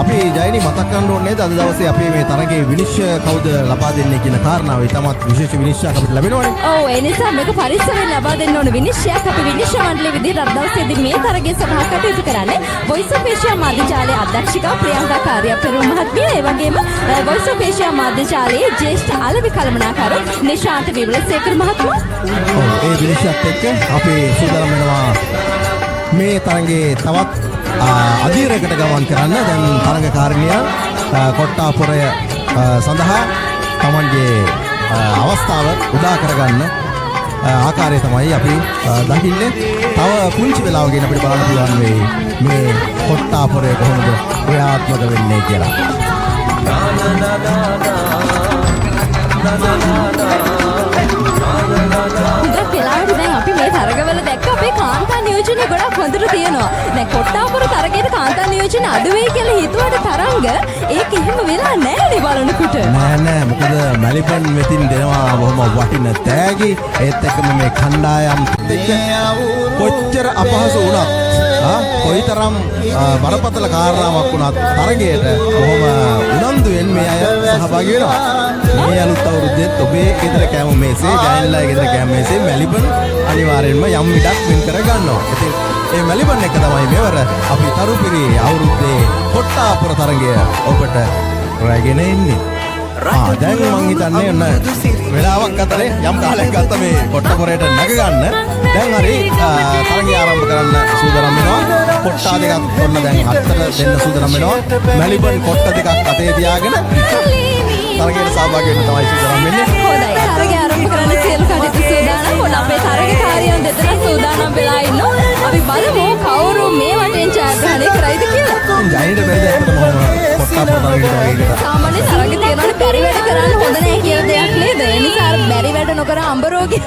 අපි ජයනි මතක් කරන්න ඕනේ නේද අද දවසේ අපි මේ තරගයේ විනිශ්චය කවුද ලබා දෙන්නේ කියන කාරණාව ඉතාමත් විශේෂ විනිශ්චයක් අපිට ලැබෙනවනේ. ඔව් ඒ නිසා මේක පරිස්සමෙන් ලබා දෙන්න ඕන විනිශ්චයක් අපි විනිශ්චය මණ්ඩලයේ විදිහට අද දවසේදී මේ තරගයේ සභා කටයුතු කරන්නේ Voice of Asia මාධ්‍යාලයේ අධ්‍යක්ෂිකා ප්‍රියංකා කාර්යපෙරුම් මහත්මිය ඒ වගේම Voice of Asia මාධ්‍යාලයේ ජ්‍යෙෂ්ඨ අලෙවි කළමනාකරු නිශාන්ත විමලසේකර මහත්මයා. ඔව් ඒ විනිශ්චයත් එක්ක අපි සූදානම් වෙනවා මේ තරගයේ තවත් අධීරයකට ගමන් කරන්න. දැන් තරගකාරිනිය කොට්ටාපොරය සඳහා තමන්ගේ අවස්ථාව උදා කරගන්න ආකාරය තමයි අපි දකින්නේ. තව පුංචි වෙලාවකින් අපිට බලන්න පුළුවන් වෙයි මේ කොට්ටාපොරය කොහොමද ක්‍රියාත්මක වෙන්නේ කියලා. හුඟක් වෙලාවට දැන් අපි මේ තරගවල දැක්ක අපේ කාන්තා නියෝජන ගොඩක් හොඳට තියෙනවා. දැන් කොට්ටාපොර තරගයේ කාන්තා නියෝජන අඩු වෙයි කියලා හිතුවට තරංග ඒක එහෙම වෙලා නැහැ බලනකොට. නෑ මොකද මැලිපන් මෙතින් දෙනවා බොහොම වටින තෑගි. ඒත් එක්කම මේ කණ්ඩායම් එක්ක කොච්චර අපහසු වුණත් කොයිතරම් බරපතල කාරණාවක් වුණත් තරගයට බොහොම උනන්දුවෙන් මේ අය සහභාගී වෙනවා. මේ අලුත් අවුරුද්දෙත් ඔබේ ගෙදර කෑම මේසේ ජයන්ලාගේ ගෙදර කෑම මේසේ මැලිබන් අනිවාර්යෙන්ම යම් විඩක් වෙන් කර ගන්නවා. ඉතින් මේ මැලිබන් එක තමයි මෙවර අපි තරුපිරි අවුරුද්දේ කොට්ටාපොර තරගය ඔබට රැගෙන එන්නේ. දැන් මං හිතන්නේ ඔන්න වෙලාවක් අතරේ යම් කාලයක් ගත්ත මේ කොට්ටාපොරයට නැග ගන්න. දැන් හරි තරගය ආරම්භ කරන්න සූදානම් වෙනවා. කොට්ටා දෙකක් ඔන්න දැන් අතට දෙන්න සූදානම් වෙනවා. මැලිබන් කොට්ට දෙකක් අතේ තියාගෙන තරගයට සහභාගී වෙන්න තමයි සූදානම් වෙන්නේ. හොඳයි තරගය ආරම්භ කරන්න සියලු කටයුතු සූදානම්. ඔන්න අපේ තරගකාරියන් දෙදෙනා සූදානම් වෙලා ඉන්නවා. අපි බලමු කවුරු මේ වටෙන් ජයග්‍රහණය කරයිද කියලා. ජයනිට බැරිද ඇත්තටම කොට්ටාපොර තරගයට වගේ. සාමාන්‍ය තරග තියෙනවනේ බැරි වැඩ කරන්න හොඳ නැහැ කියලා දෙයක් නේද? ඒ නිසා බැරි වැඩ නොකර අඹ රෝගී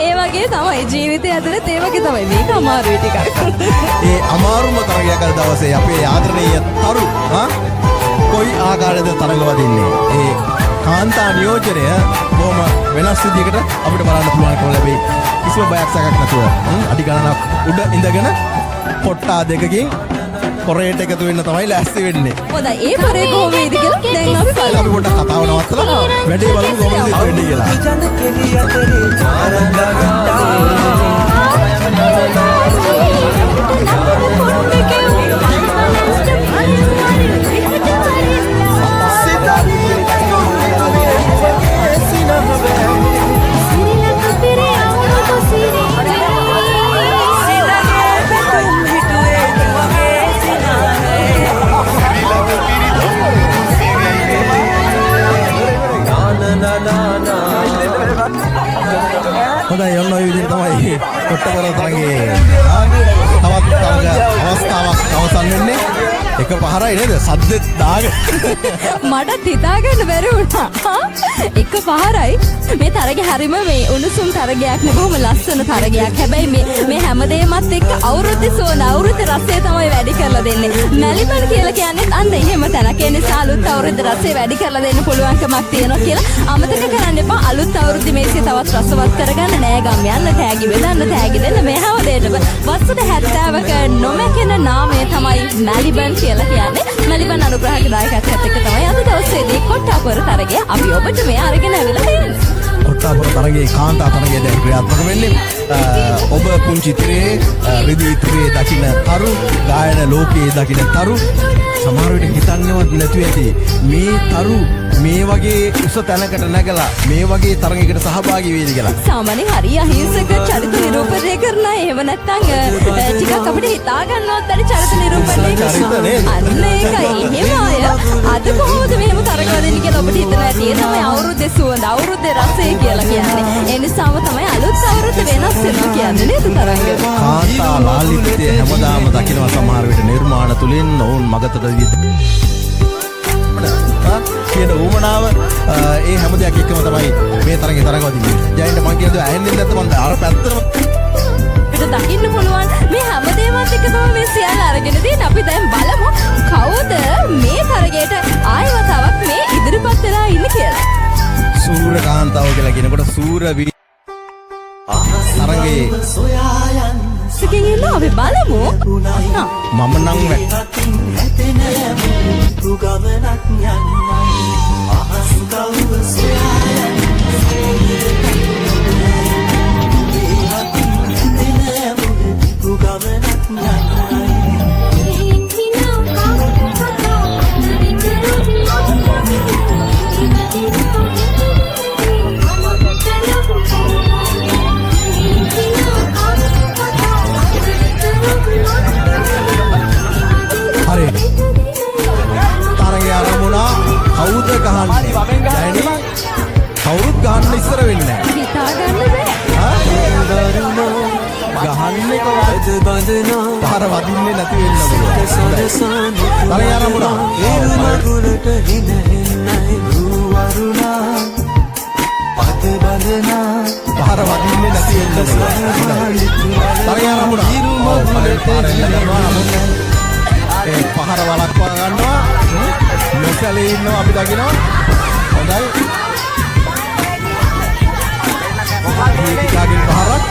ඒ වගේ තමයි ජීවිතය ඇතුළේ ඒ වගේ තමයි මේක අමාරුයි ටිකක්. ඒ අමාරුම තරගයක් අද දවසේ අපේ ආදරණීය තරු කොයි ආකාරයකද තරඟ වදින්නේ. ඒ කාන්තා නියෝජනය බොහොම වෙනස් විදිහකට අපිට බලන්න පුළුවන්කම ලැබෙයි. කිසිම බයක් සැකක් නැතුව අඩි ගණනක් උඩ ඉඳගෙන කොට්ටා දෙකකින් පොරේට එකතු වෙන්න තමයි ලෑස්ති වෙන්නේ. හොඳයි ඒ පොරේ කොහොම වේද කියලා දැන් අපි බලමු. අපි පොඩ්ඩක් කතාව නවත්තලා වැඩේ බලමු කොහොමද සිද්ධ වෙන්නේ කියලා. හොඳයි ඔන්න ඔය විදිහට තමයි කොට්ටාපොර තරගයේ තවත් තරග අවස්ථාවක් අවසන් වෙන්නේ. එක පහරයි නේද සද්දෙත් දාගෙන මටත් හිතාගන්න බැරි වුණා. එක පහරයි මේ තරගය හරිම මේ උණුසුම් තරගයක් නේ බොහොම ලස්සන තරගයක්. හැබැයි මේ හැමදේමත් එක්ක අවුරුද්දේ සෝන අවුරුද්දේ රසය තමයි වැඩි කරලා දෙන්නේ. මැලිබන් කියලා කියන්නේ අන්න එහෙම තැනක. ඒ නිසා අලුත් අවුරුද්දේ රසය වැඩි කරලා දෙන්න පුළුවන්කමක් තියෙනවා කියලා අමතක කරන්න එපා. අලුත් අවුරුද්දේ මේකේ තවත් රසවත් කරගන්න නෑ ගම් යන්න තෑගි බෙදන්න තෑගි දෙන්න මේ හැමදේටම වසර 70ක නොමැකෙන නාමය තමයි මැලිබන් කියලා කියන්නේ. මැලිබන් අනුග්‍රහක දායකත්වයට එක්ක තමයි අද දවසේදී කොට්ටාපොර තරගය අපි ඔබට මේ අරගෙන ආවිලා තියෙන්නේ. කොට්ටාපුර තරගේ කාන්තා තරගේ දැන් ක්‍රියාත්මක වෙන්නේ ඔබ පුංචි ඉතිරේ රිදී ඉතිරේ දකින්න තරු ගායන ලෝකයේ දකින්න තරු සමහර විට හිතන්නවත් නැතුව ඇති මේ තරු මේ වගේ උස තැනකට නැගලා මේ වගේ තරගයකට සහභාගී වෙයිද කියලා. සාමාන්‍යයෙන් හරි අහිංසක චරිත නිරූපණය කරනවා. එහෙම නැත්නම් ටිකක් අපිට හිතා ගන්නවත් බැරි චරිත නිරූපණය කරනවා. අන්න ඒකයි. එහෙම අය අද කොහොමද මෙහෙම තරග වදින්න කියලා ඔබට හිතන ඇති. ඒ තමයි අවුරුද්දේ සුවඳ, අවුරුද්දේ රසය කියලා කියන්නේ. ඒ නිසාම තමයි අලුත් අවුරුද්ද වෙනස් වෙනවා කියන්නේ නේද තරංග? කාන්තා ලාලිත්‍ය හැමදාම දකිනවා සමහර විට නිර්මාණ තුලින් ඔවුන් මගතට කියන උමනාව ඒ හැම දෙයක් එක්කම තමයි මේ තරගේ තරඟ වදින්නේ. ජයන්ට මං කියනවා ඇහෙන්නේ නැත්නම් මං අර පැත්තටම අපිට දකින්න පුළුවන් මේ හැම දේවත් එක තමයි මේ සියල්ල අරගෙන තියෙන්නේ. අපි දැන් බලමු කවුද මේ තරගයට ආයෙ වතාවක් මේ ඉදිරිපත් වෙලා ඉන්නේ කියලා. සූර කාන්තාව කියලා කියනකොට සූර තරගේ සුකින් ඉන්නවා අපි බලමු. මම නම් හරි තරගේ ආරමුණා කවුද ගහන්නේ ජයනි කවුරුත් ගහන්න ඉස්සර වෙන්නේ නැහැ හිතා ගන්න බෑ ගහන්නේ කොහොමද බඳනා පාර වදින්නේ නැති වෙන්න ඕනේ තරගේ ආරමුණා ඒරුමගුලට හිනෙන්නයි දුවරුණා පද බඳනා පාර වදින්නේ නැති වෙන්න ඕනේ තරගේ ආරමුණා ඒ පහර වලක්වා ගන්නවා නොසැලී ඉන්නවා අපි දකිනවා හොඳයි ඊටාගෙන් පහරක්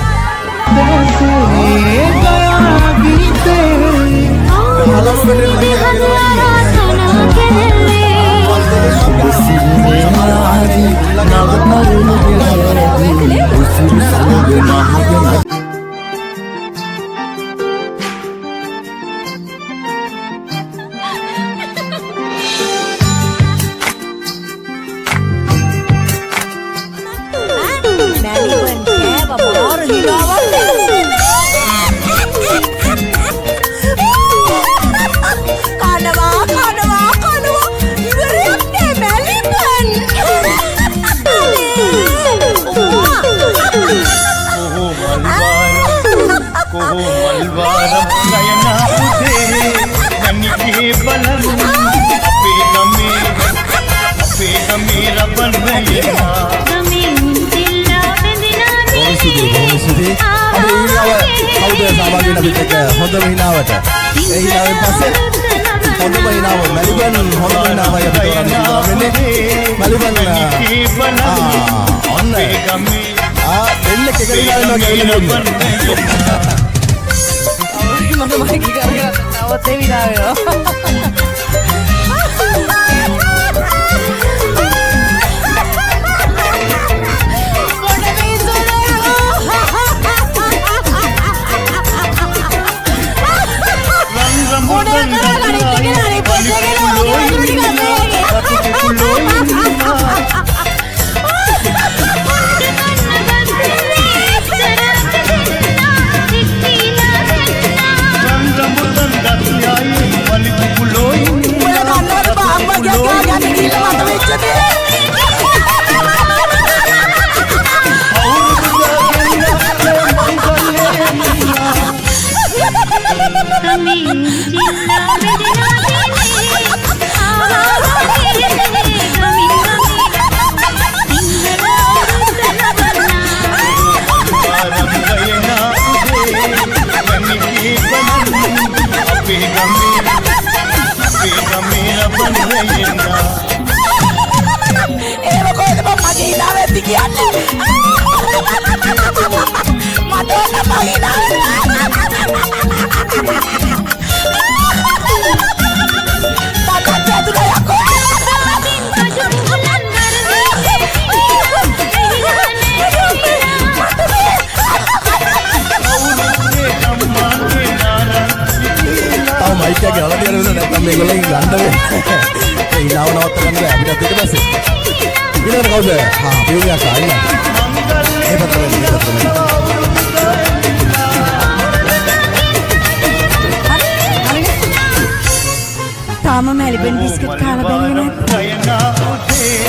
හොඳ මහිනාවට ඒ හිනාවෙන් පස්සේ හොඳ මහිනාව මැලිබන් හොඳ මහිනාවයි අපි තෝරන්නේ මැලිබන් ඔන්න දෙන්නේ කෙකලිලා වෙනවා කියලා මම මයික් කරගෙන තවත් ඒ විනායෝ Loin මේගොල්ලෙන් ගන්න වෙන්නේ. ඒ ඉලාව නවත්ත ගන්න බෑ අපිට ඊට පස්සේ. ඊළඟට කවුද? පියුමියක් ආයිලා. ඒ පැත්තට තාම මැලිබන් බිස්කට් කාලා බැලුවේ නැත්නම්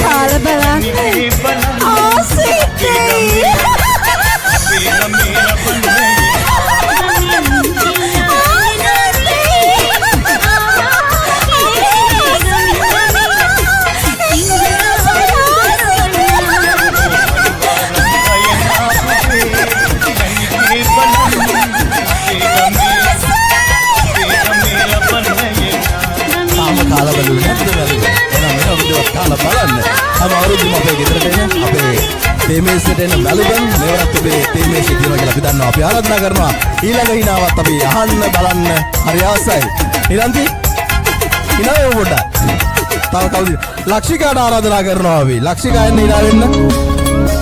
කාලා බලන්න ආසිතේ කාලා බලුවේ නැද්ද බලන්න. එහෙනම් මෙන්න ඔබට කාලා බලන්න. අම අවුරුද්දම අපේ ගෙදරට එන අපේ තේමේසෙට එන මැලිබන් මේවත් අපේ තේමේසෙ කියනවා කියලා අපි දන්නවා. අපි ආරාධනා කරනවා ඊළඟ හිනාවත් අපි අහන්න බලන්න හරි ආසයි. ඉරන්ති ඉනාව පොඩ්ඩක්. තව කවුද? ලක්ෂිකාට ආරාධනා කරනවා අපි. ලක්ෂිකා එන්න ඉනා වෙන්න.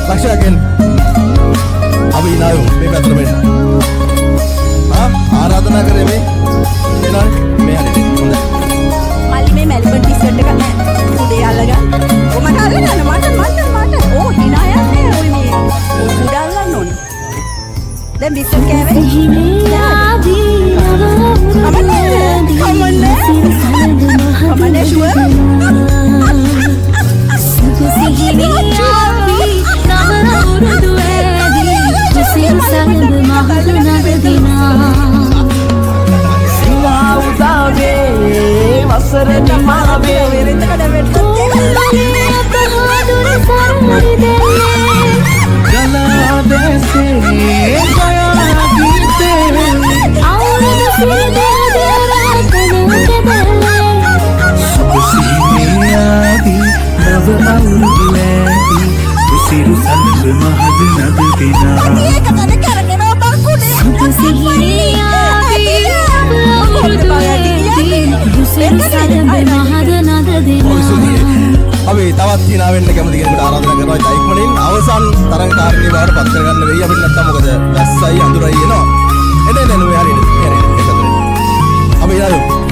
ලක්ෂිකා කෙන්. අපි ඉනාව මේ පැත්තට වෙන්න. ආරාධනා කරේ මේ එනවා මේ හරියට. හොඳයි. මේ මැලිබන් බිස්කට් එක නෑ උඩේ අල්ලගන්න. ඔය මට අල්ලගන්න මට. ඕ hina යන්නේ ඔය මේ උඩ අල්ලන්න ඕනේ. දැන් බිස්කට් කෑවේ. කමන්නේ ෂුවර්. වසරට මාවේ වෙරෙන්දකට වෙට්ටේ ගලා දැසේ ගයා ගීතේ අවුරුදු සුබසිනියාදී නව අවුරුදු ඇදී උසිරු සල්බ මහද නද දිනා ඒක තද කරගෙන බංකුනේ සුබසිනියාදී අවුරුදු ඇදී අපි තවත් hina වෙන්න කැමති කෙනෙකුට ආරාධනා කරනවා ඉක්මනින් අවසන් තරංගකාරණී බවට පත් කරගන්න වෙයි අපිට නැත්තම් මොකද වැස්සයි අඳුරයි එනවා එන්න ඔය හරියට අපි ඊළඟ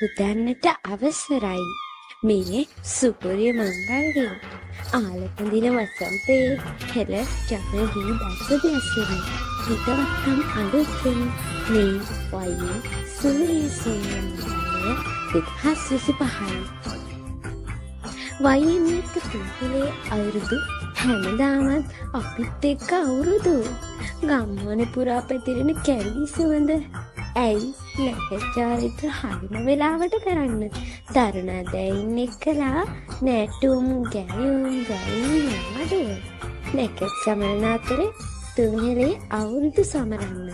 පුදන්නට අවසරයි. මේ සුපුරිය මංගල්‍ය ආලපදින වසන්තේ හෙළ ජනගී දස්ස දැසෙන හිතවත්කම් අලුත්වෙන මේ වයේ සූරිය සූරියමය 2025 වයින් එක්ක පිළිලේ අවුරුදු හැමදාමත් අපිත් එක්ක අවුරුදු ගම්මාන පුරා පැතිරෙන කැරි සුවඳ. ඇයි නැකත් චාරිත්‍ර හරිම වෙලාවට කරන්න. තරුණ දැයින් එක්කලා නැටුම් ගැයුම් නාඩුව. නැකත් සමරන අතරේ තුන්හෙලේ අවුරුදු සමරන්න.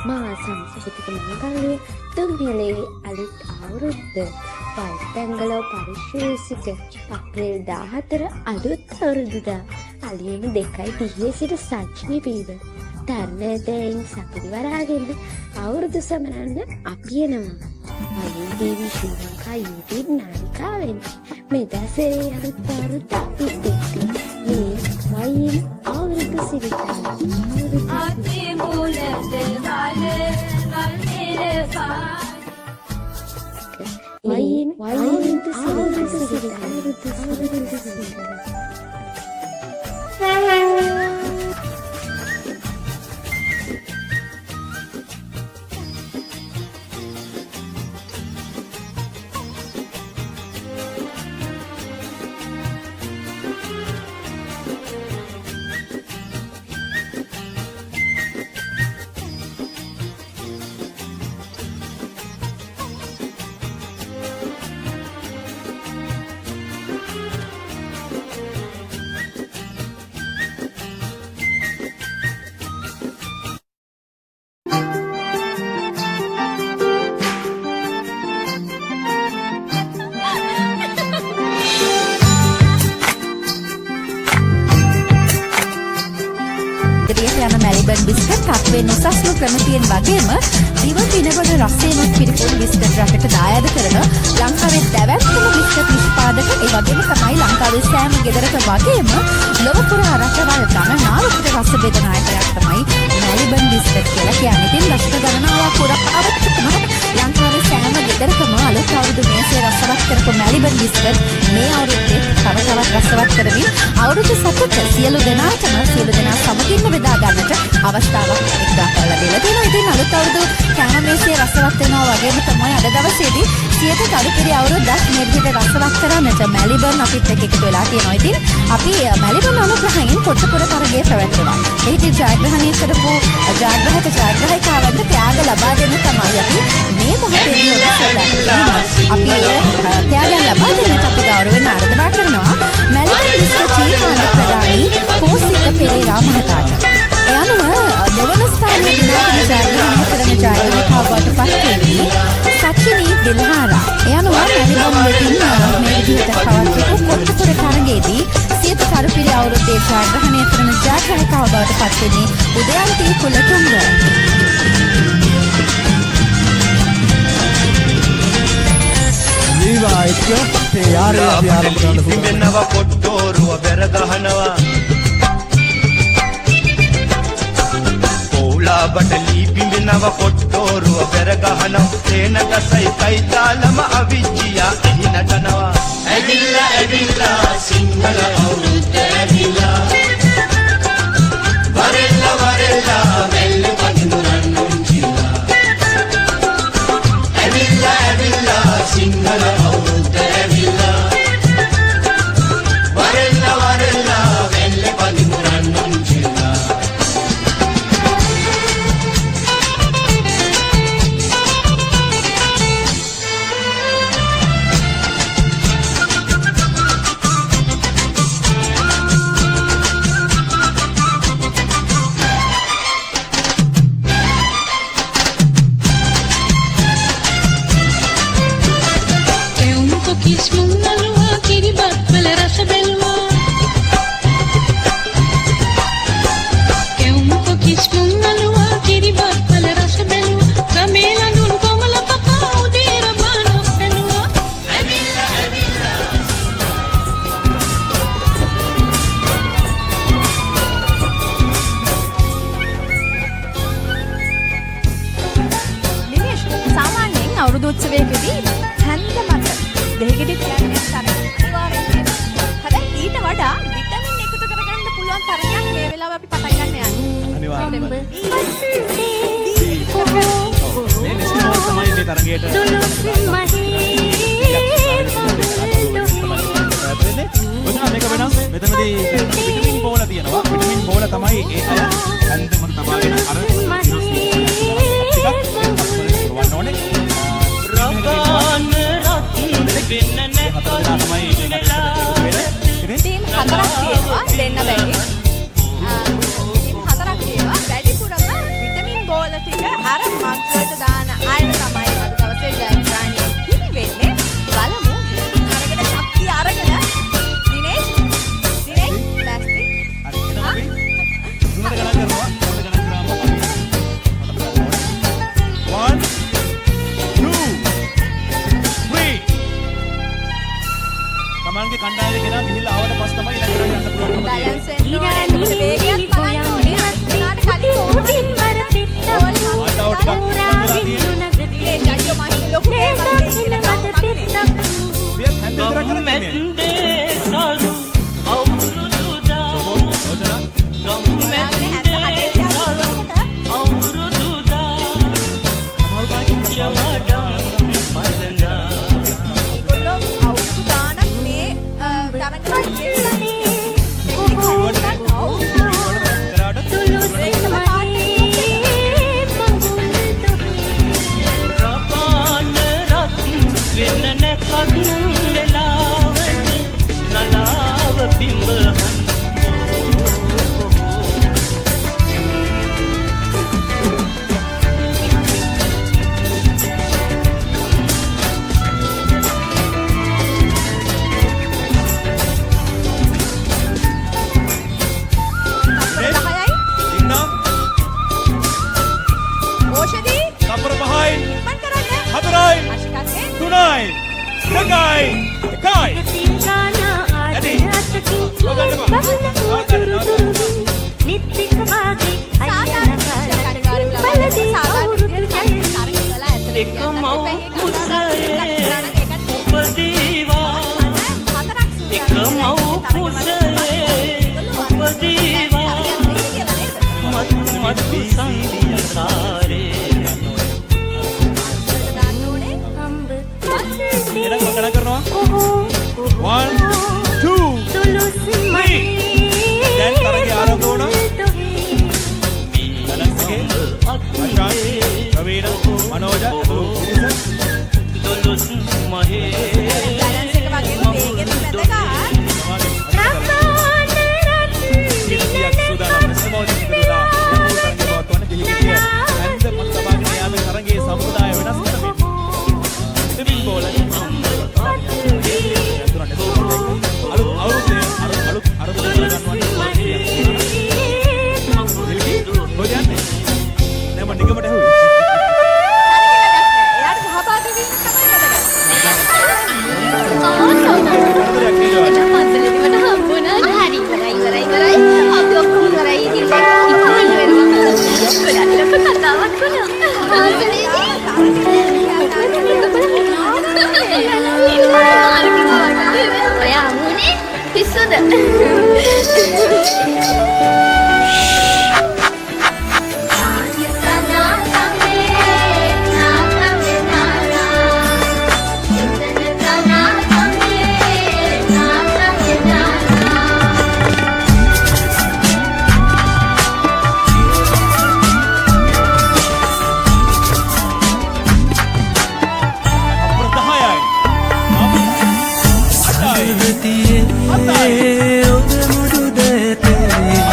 මහා සංස්කෘතික මංගල්‍ය තුන්හෙලේ අලුත් අවුරුද්ද. පල්තැංගලෝ පරිශ්‍රේසික අප්‍රේල් 14 අලුත් අවුරුදුදා. අලියම 2:30 සිට සජ්ජනී පීව. තරුණදැයින් සපිරි වරාගෙන අවුරුදු සමරන්න අපි එනවා. අයින් ශ්‍රී ලංකා YouTube නාලිකාවෙන් මෙදසේ අලුත් අවුරුද්දක් ඉදිරියට. මේ වයින් අවුරුදු සිරිතා ආතේ මුලද වයින් අවුරුදු සිරිතා මැලිබන් බිස්කට් තත්වෙන් උසස්ම ක්‍රම තියෙන වගේම දිව පිනවන රසයෙන් පිරිපුන් බිස්කට් රටට දායාද කරන ලංකාවේ දැවැන්තම බිස්කට් නිෂ්පාදක ඒ වගේම තමයි ලංකාවේ සෑම ගෙදරක වගේම ලොව පුරා රටවල් ගණනාවකට රස බෙදන ආයතනයක් තමයි මැලිබන් බිස්කට් කියලා කියන්නේ. ඉතින් දශක ගණනාවක් පුරාවට ලංකාවේ සෑම ගෙදරකම අලුත් අවුරුදු මේසේ රසවත් කරපු මැලිබන් බිස්කට් මේ අවුරුද්දේ තව තවත් රසවත් කරමින් අවුරුදු සතුට සියලු දෙනාටම සියලු දෙනා සමගින්ම බෙදා ගන්නට අවස්ථාවක් එක්දා කරලා දෙලා තියෙනවා. ඉතින් අලුත් අවුරුදු කෑම මේසේ රසවත් වෙනවා වගේම තමයි අද දවසේදී 100ට අඩුපිරි අවුරුද්දක් මේ විදිහට රසවත් කරන්නට මැලිබන් අපිත් එක්ක එකතු වෙලා තියෙනවා. ඉතින් අපි මැලිබන් අනුග්‍රහයෙන් කොට්ටපොර තරගය පැවැත්වුවා. එහිදී ජයග්‍රහණය කරපු ජයග්‍රාහකවන්ට ත්‍යාග ලබා දෙන්න තමයි අපි මේ මොහොතේදී අපි ත්‍යාගයන් ලබා දෙන්නට අපි ගෞරවයෙන් ආරාධනා කරනවා මැලිබන් බිස්කට් චීනාන්ද ප්‍රධානී පෝසිත පෙරේරා මහතාට. එයනුව දෙවන ස්ථානයේ දිනාගෙන ජයග්‍රහණය කරන ජයග්‍රාහකවට පත්වෙන්නේ සචිනී දිල්හාරා. එයනුව මැලිබන් වෙතින් මේ විදිහට පවත්වපු කොට්ටපොර තරගයේදී 100ට අඩුපිරි අවුරුද්දේ ජයග්‍රහණය කරන ජයග්‍රාහකවට පත්වෙන්නේ උදයන්ති කුලතුංග. ජීවායික තේ යාරේ අපි ආරම්භ කරන්න පුළුවන්. කොට්ටෝරුව බැර ගහනවා. පොලාබට ලීපිඹිනව කොට්ටෝරුව බැර ගහනවා. තේන ගසයි කයිතාලම අවිජ්ජියා එහි නටනවා. ඇවිල්ලා ඇවිල්ලා සිංහල අවුරුද්ද ඇවිල්ලා. වරෙල්ලා වරෙල්ලා මෙල්ල පඳුරන් උන්චිලා. ඇවිල්ලා ඇවිල්ලා සිංහල අවුරුද්ද ඇවිල්ලා. වරෙල්ලා වරෙල්ලා මෙල්ල පඳුරන් උන්චිලා. උත්සවයකදී හැන්ද මත දෙහිගෙඩි තියන්නේ අනිවාර්යයෙන්ම. හැබැයි ඊට වඩා විටමින් එකතු කරගන්න පුළුවන් තරමක් මේ වෙලාවේ අපි පටන් ගන්න යන්නේ. අනිවාර්යයෙන්ම. මේ නෙස්ටෝ තමයි මේ තරගයට මේක වෙනස්. මෙතනදී විටමින් බෝල තියෙනවා. විටමින් ඕන තමයි ඒ අය හන්දමට තබාගෙන අර පුරවන්න ඕනේ. ටීම් 4ක් තියෙනවා දෙන්න බැරි. ටීම් 4ක් තියෙනවා වැඩිපුරම විටමින් බෝල ටික අර මග්ගලට දාන අයට තමයි අද දවසේ ජයග්‍රහණය හිමි වෙන්නේ. බලමු අරගෙන ශක්තිය අරගෙන දිනේෂ් ලෑස්ති. දුරට ගණන් කරනවා. One, two, three. තමන්ගේ කණ්ඩායමේ කෙනා ගිහිල්ලා ආවට පස්සේ තමයි ඊළඟට යන්න පුළුවන්. බැලන්ස් වෙන්න ඕනේ. වේගයක් බලන්න ඕනේ. අන්තිමට කලින් ඕටින් වර පිට්ටා. ඒ ජයෝ මාස්ටර් ලොකු දෙයක් ඔබ මුරුද තේ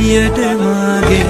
එළියට මාගේ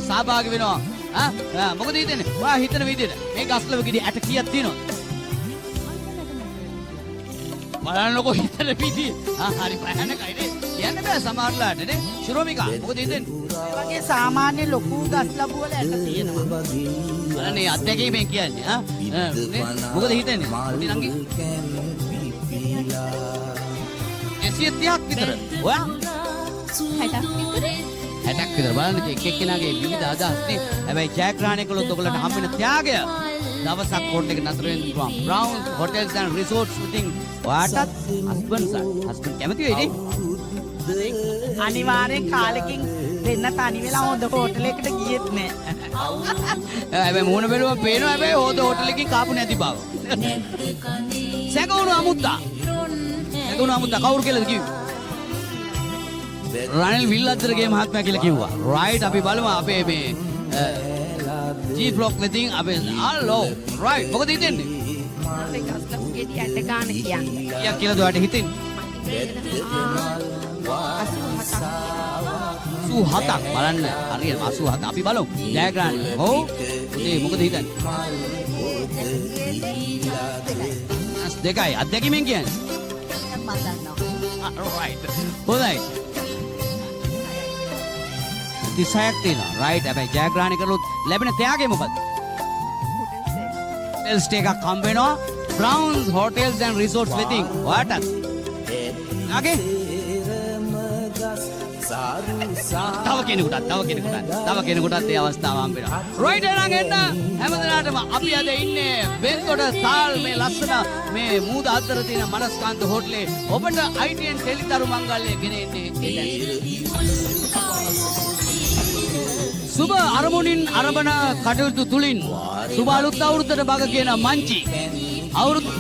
සහභාගී වෙනවා. මොකද හිතන්නේ? ඔයා හිතන විදිහට මේ ගස්ලව ගෙඩි ඇට කීයක් තියෙනවද? බලන්නකො හිතන විදිහ. හරි භයානකයි නේ. කියන්න බෑ සමහරලාට නේ. ශිරෝමිකා මොකද හිතන්නේ? ඒ වගේ සාමාන්‍ය ලොකු ගස්ලබු වල ඇට තියෙනවා. බලන්නේ අත්දැකීමෙන් කියන්නේ. මොකද හිතන්නේ? පොඩි නංගි 130ක් විතර. ඔයා 60ක් විතර. 60ක් විතර බලන්න එක එක්කෙනාගේ විවිධ අදහස් නේ. හැබැයි ජයග්‍රහණය කළොත් ඔයගලට හම්බ වෙන ත්‍යාගය දවසක් කෝට් එක නතර වෙන්න පුළුවන්. Brown Hotels and Resorts ඉතින් ඔයාටත් හස්බන්ඩ් කැමති වෙයිද? අනිවාර්යෙන් කාලෙකින් දෙන්න තනි වෙලා හොඳ හෝටල් එකකට ගියෙත් නෑ. හැබැයි මූණ බැලුවම පේනවා හැබැයි හොඳ හෝටල් එකකින් කාපු නැති බව. සැකවුණු අමුත්තා. කවුරු කියලාද කිව්වේ? රනිල් විල්ලද්දරගේ මහත්මයා කියලා කිව්වා. රයිට් අපි බලමු අපේ මේ G block වෙතින් අපේ හලෝ රයිට් මොකද හිතන්නේ? අපේ ගස්ලබු ගෙඩි ඇට ගන්න කියන්නේ. කීයක් කියලාද ඔයාලට හිතෙන්නේ? 87ක් බලන්න හරියට 87 අපි බලමු. ජයග්‍රහණය. ඔව්. ඒ මොකද හිතන්නේ? 2යි අත්දැකීමෙන් කියන්නේ. මම දන්නවා. රයිට්. හොඳයි. 36ක් තියෙනවා. රයිට්. හැබැයි ජයග්‍රහණය කළොත් ලැබෙන ත්‍යාගය මොකද්ද? හොටල් ස්ටේ එකක් හම්බ වෙනවා. Brown Hotels and Resorts වෙතින්. ඔයාටත්. නාගේ? තව කෙනෙකුටත් ඒ අවස්ථාව හම්බ වෙනවා. රයිට් එහෙනම් එන්න හැමදෙනාටම අපි අද ඉන්නේ බෙන්තොට තාල් මේ ලස්සන මේ මූද අතර තියෙන මනස්කාන්ත හෝටලේ ඔබට ITN ටෙලිතරු මංගල්‍ය ගෙන එන්නේ. සුබ අරමුණින් අරබන කටයුතු තුලින් සුබ අලුත් අවුරුද්දට බග කියන මංචි අවුරුදු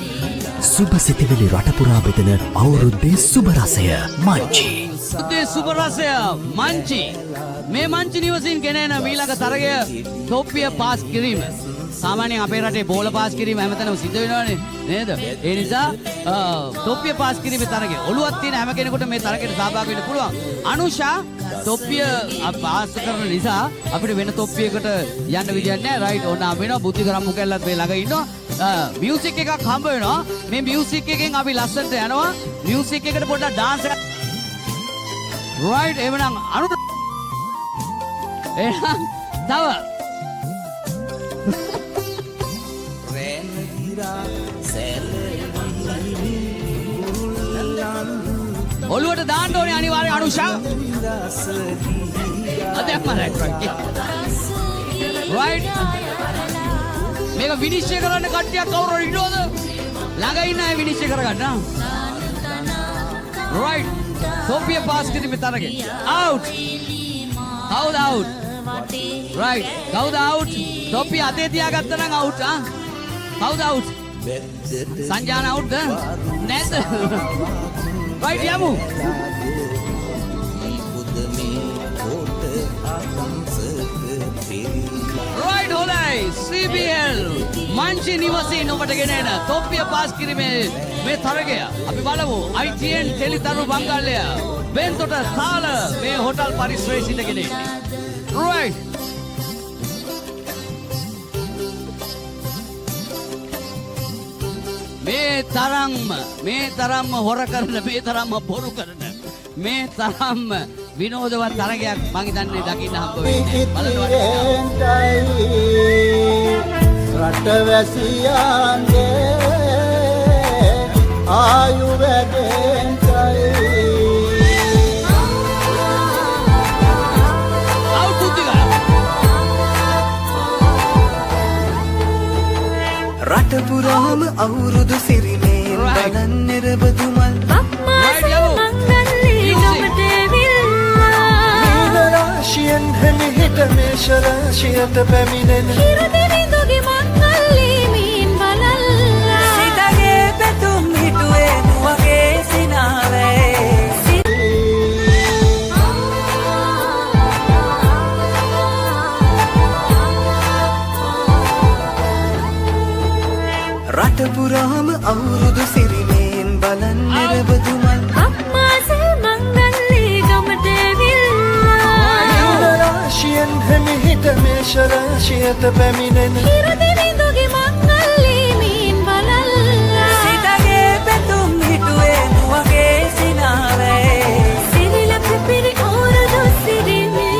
සුබ සිතිවිලි රට පුරා බෙදෙන අවුරුද්දේ සුබ රසය මංචි. අවුරුද්දේ සුබ රසය මංචි. මේ මංචි නිවසින් ගෙනෙන මීළඟ තරගය තොප්පිය පාස් කිරීම. සාමාන්‍යයෙන් අපේ රටේ බෝල පාස් කිරීම හැමතැනම සිද්ධ වෙනවනේ නේද? ඒ නිසා තොප්පිය පාස් කිරීමේ තරගය. ඔළුවක් තියෙන හැම කෙනෙකුට මේ තරගයට සහභාගී වෙන්න පුළුවන්. අනුෂා තොප්පිය පාස් කරන නිසා අපිට වෙන තොප්පියකට යන්න විදියක් නැහැ. රයිට් ඕන අපි වෙනවා බුද්ධි කරමු කැල්ලත් මේ ළඟ ඉන්නවා. මියුසික් එකක් හම්බ වෙනවා. මේ මියුසික් එකෙන් අපි ලස්සනට යනවා. මියුසික් එකට පොඩ්ඩක් ඩාන්ස් එකක්. රයිට් එවනම් අනුට එහෙනම් තව ඔළුවට දාන්න ඕනේ අනිවාර්යයෙන් විනිෂා අදක්ම රයිට් මේක විනිශ්චය කරන්න කට්ටියක් කවුරු ඉන්නවද ළඟ ඉන්න අය විනිශ්චය කරගන්න රයිට් සෝෆිය පාස් කිරීමේ තරගෙ අවුට් කවුද අවුට් රයිට් කවුද අවුට් සෝෆිය අතේ තියාගත්තා නම් අවුට් කවුද අවුට් සංජාන අවුට්ද නැද්ද රයිට් යමු රයිට් හොඳයි CBL මංචි නිවසින් ඔබට ගෙන එන තොප්පිය පාස් කිරීමේ මේ තරගය අපි බලමු ITN ටෙලිතරු බංගල්ලය බෙන්තොට තාල මේ හොටල් පරිසරයේ සිටගෙන රයිට් මේ තරම්ම හොර කරන මේ තරම්ම බොරු කරන මේ තරම්ම විනෝදවත් තරගයක් මං හිතන්නේ දකින්න හම්බ වෙන්නේ බලන්න රටවැසියන්ගේ ආයු වැඩෙන්ටයි රට පුරාම අවුරුදු සිරිමේ බලන් නිරබදුමල් රාශියන් හැමිහිට මේෂ රාශියට පැමිණෙන හිරදිරිඳුගේ මංගල්ලීමීන් බලල්ලා සිතගේ පැතුම් හිටුවේ නුවගේ සිනාවේ රට පුරාම අවුරුදු සිරිමේන් බලන් නිරබදුමල් අම්මාසේ මංගල්ලී ගමට ඇවිල්ලා රාශියන් හැමිහිට මේෂ රාශියට පැමිණෙන හිරදිරිඳුගේ මංගල්ලීමීන් බලල්ලා සිතගේ පැතුම් හිටුවේ නුවගේ සිනාවේ සිරිලක පිරි අවුරුදු සිරිමේ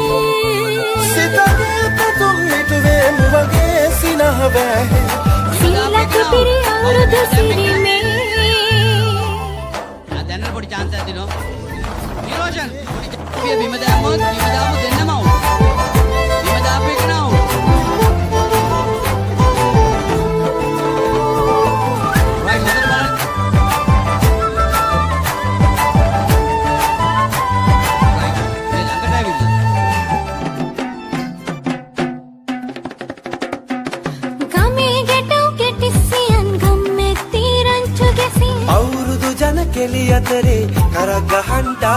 සිතගේ පැතුම් හිටුවේ නුවගේ සිනාවේ පිරි අවුරුදු සිරිමේ දැනට පොඩි chance එකක් දෙනවා නිරෝෂන් පොඩි බිම දාමු දෙන්නම අවුත් බිම දාපු එක නෝ රයිට් මෙතන බලන්න කෙලි අතරේ කරක් ගහන්ටා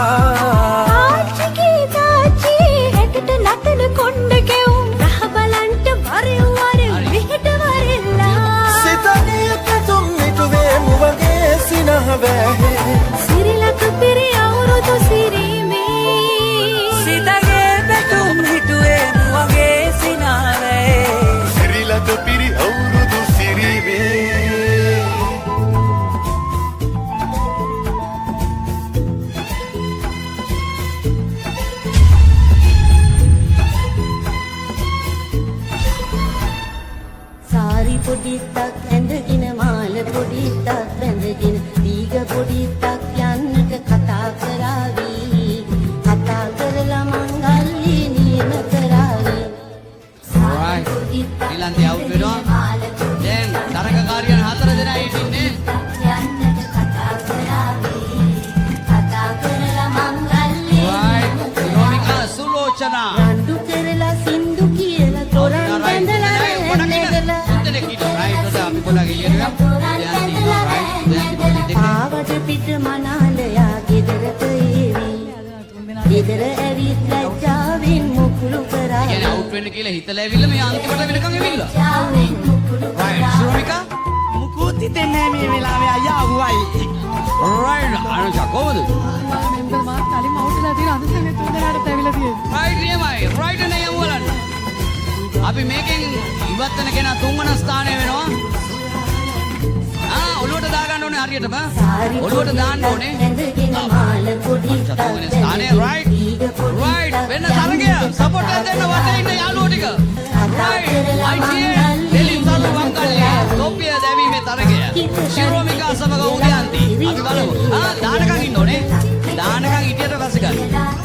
ආච්චිගේ තාච්චි හැකට නටන කොණ්ඩ කෙවුම් රහ බලන්ට වරෙව් වරෙව් විහිට වරෙල්ලා සිතගේ පැතුම් මිටුවේ මුවගේ සිනහ වැහේ සිරිලක පිරි අවුරුදු සිරිමේ සිතගේ පැතුම් මිටුවේ මුවගේ සිනාවේ සිරිලක පිරි අවුරුදු සිරිමේ පොඩිත්තක් ඇඳගෙන මාල පොඩිත්තක් බැඳගෙන දීග පොඩිත්තක් යන්නට කතා කරાવી කතා කරලා මංගල්ලී නියම කරાવી ඊළඟට අවුට් වෙනවා දැන් තරගකාරියන් 4 දෙනා ඉන්නේ යන්නට කතා කරાવી කතා කරලා මංගල්ලී රෝමිකා සුලෝචනා රණ්ඩු කරලා සින්දු කියලා තොරන් බැඳලා ආවට පිට මනාලයා ගෙදරට ඒවි ගෙදර ඇවිත් ලැජ්ජාවෙන් මුකුළු කරා කියන්නේ අවුට් වෙන්න කියලා හිතලා ඇවිල්ලා මේ අන්තිමට වෙනකන් ඇවිල්ලා රයිට් ශෝමිකා මුකුත් හිතෙන්නේ නැහැ මේ වෙලාවේ අයියා අහුවයි රයිට් අනුෂා කොහොමද මෙම්බර් මාත් කලින් අවුට්ලා තියෙන අද සෙනෙ තුන් දෙනාට ඇවිල්ලා තියෙන්නේ රයිට් නියමයි රයිට් නේ යමු බලන්න අපි මේකෙන් ඉවත් වෙන කෙනා තුන්වන ස්ථානය වෙනවා ඔළුවට දාගන්න ඕනේ හරියටම ඔළුවට දාන්න ඕනේ තුන්වෙනි ස්ථානය රයිට් වෙන තරගය සපෝට් එකක් දෙන්න වටේ ඉන්න යාළුවෝ ටික රයිට් ITN ටෙලිතරු බංගල්ලේ තොප්පිය දැමීමේ තරගය ශිරෝමිකා සමග උදයන්ති අපි බලමු දානකම් ඉන්න ඕනේ දානකම් හිටියට පස්සේ ගන්න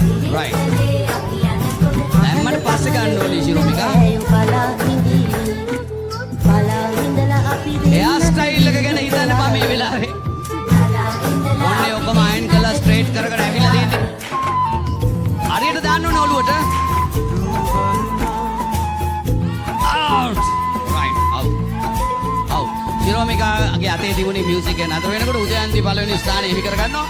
ශිරෝමිකාගේ අතේ තිබුණේ මියුසික් එක නතර වෙනකොට උදයන්ති පළවෙනි ස්ථානය හිමි කරගන්නවා.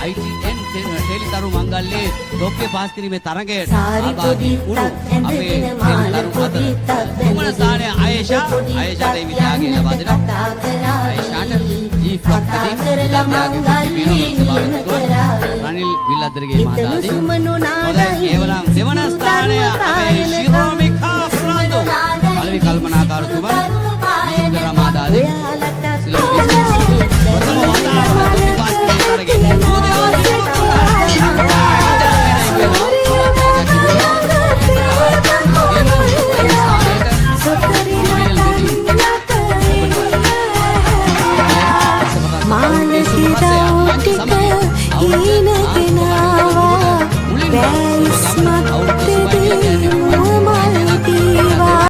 ITN ටෙලිතරු මංගල්‍යයේ ලෝකයේ පාස් කිරීමේ තරඟයට ආබාධී වුණු අපේ ටෙලිතරු අතර තුන්වන ස්ථානය ආයේෂාට මේ විද්‍යාවගේ ලබා දෙනවා. ආයේෂාට G-Flock එකකින් රනිල් විල්ලද්දරගේ මහතාදී ඒවනම් දෙවන ස්ථානය අපේ ශිරෝමිකා ෆ්‍රාන්දෝ පළවෙනි කල්පනාකාරතුමා විසුද්ධ රමාදාදී මානසික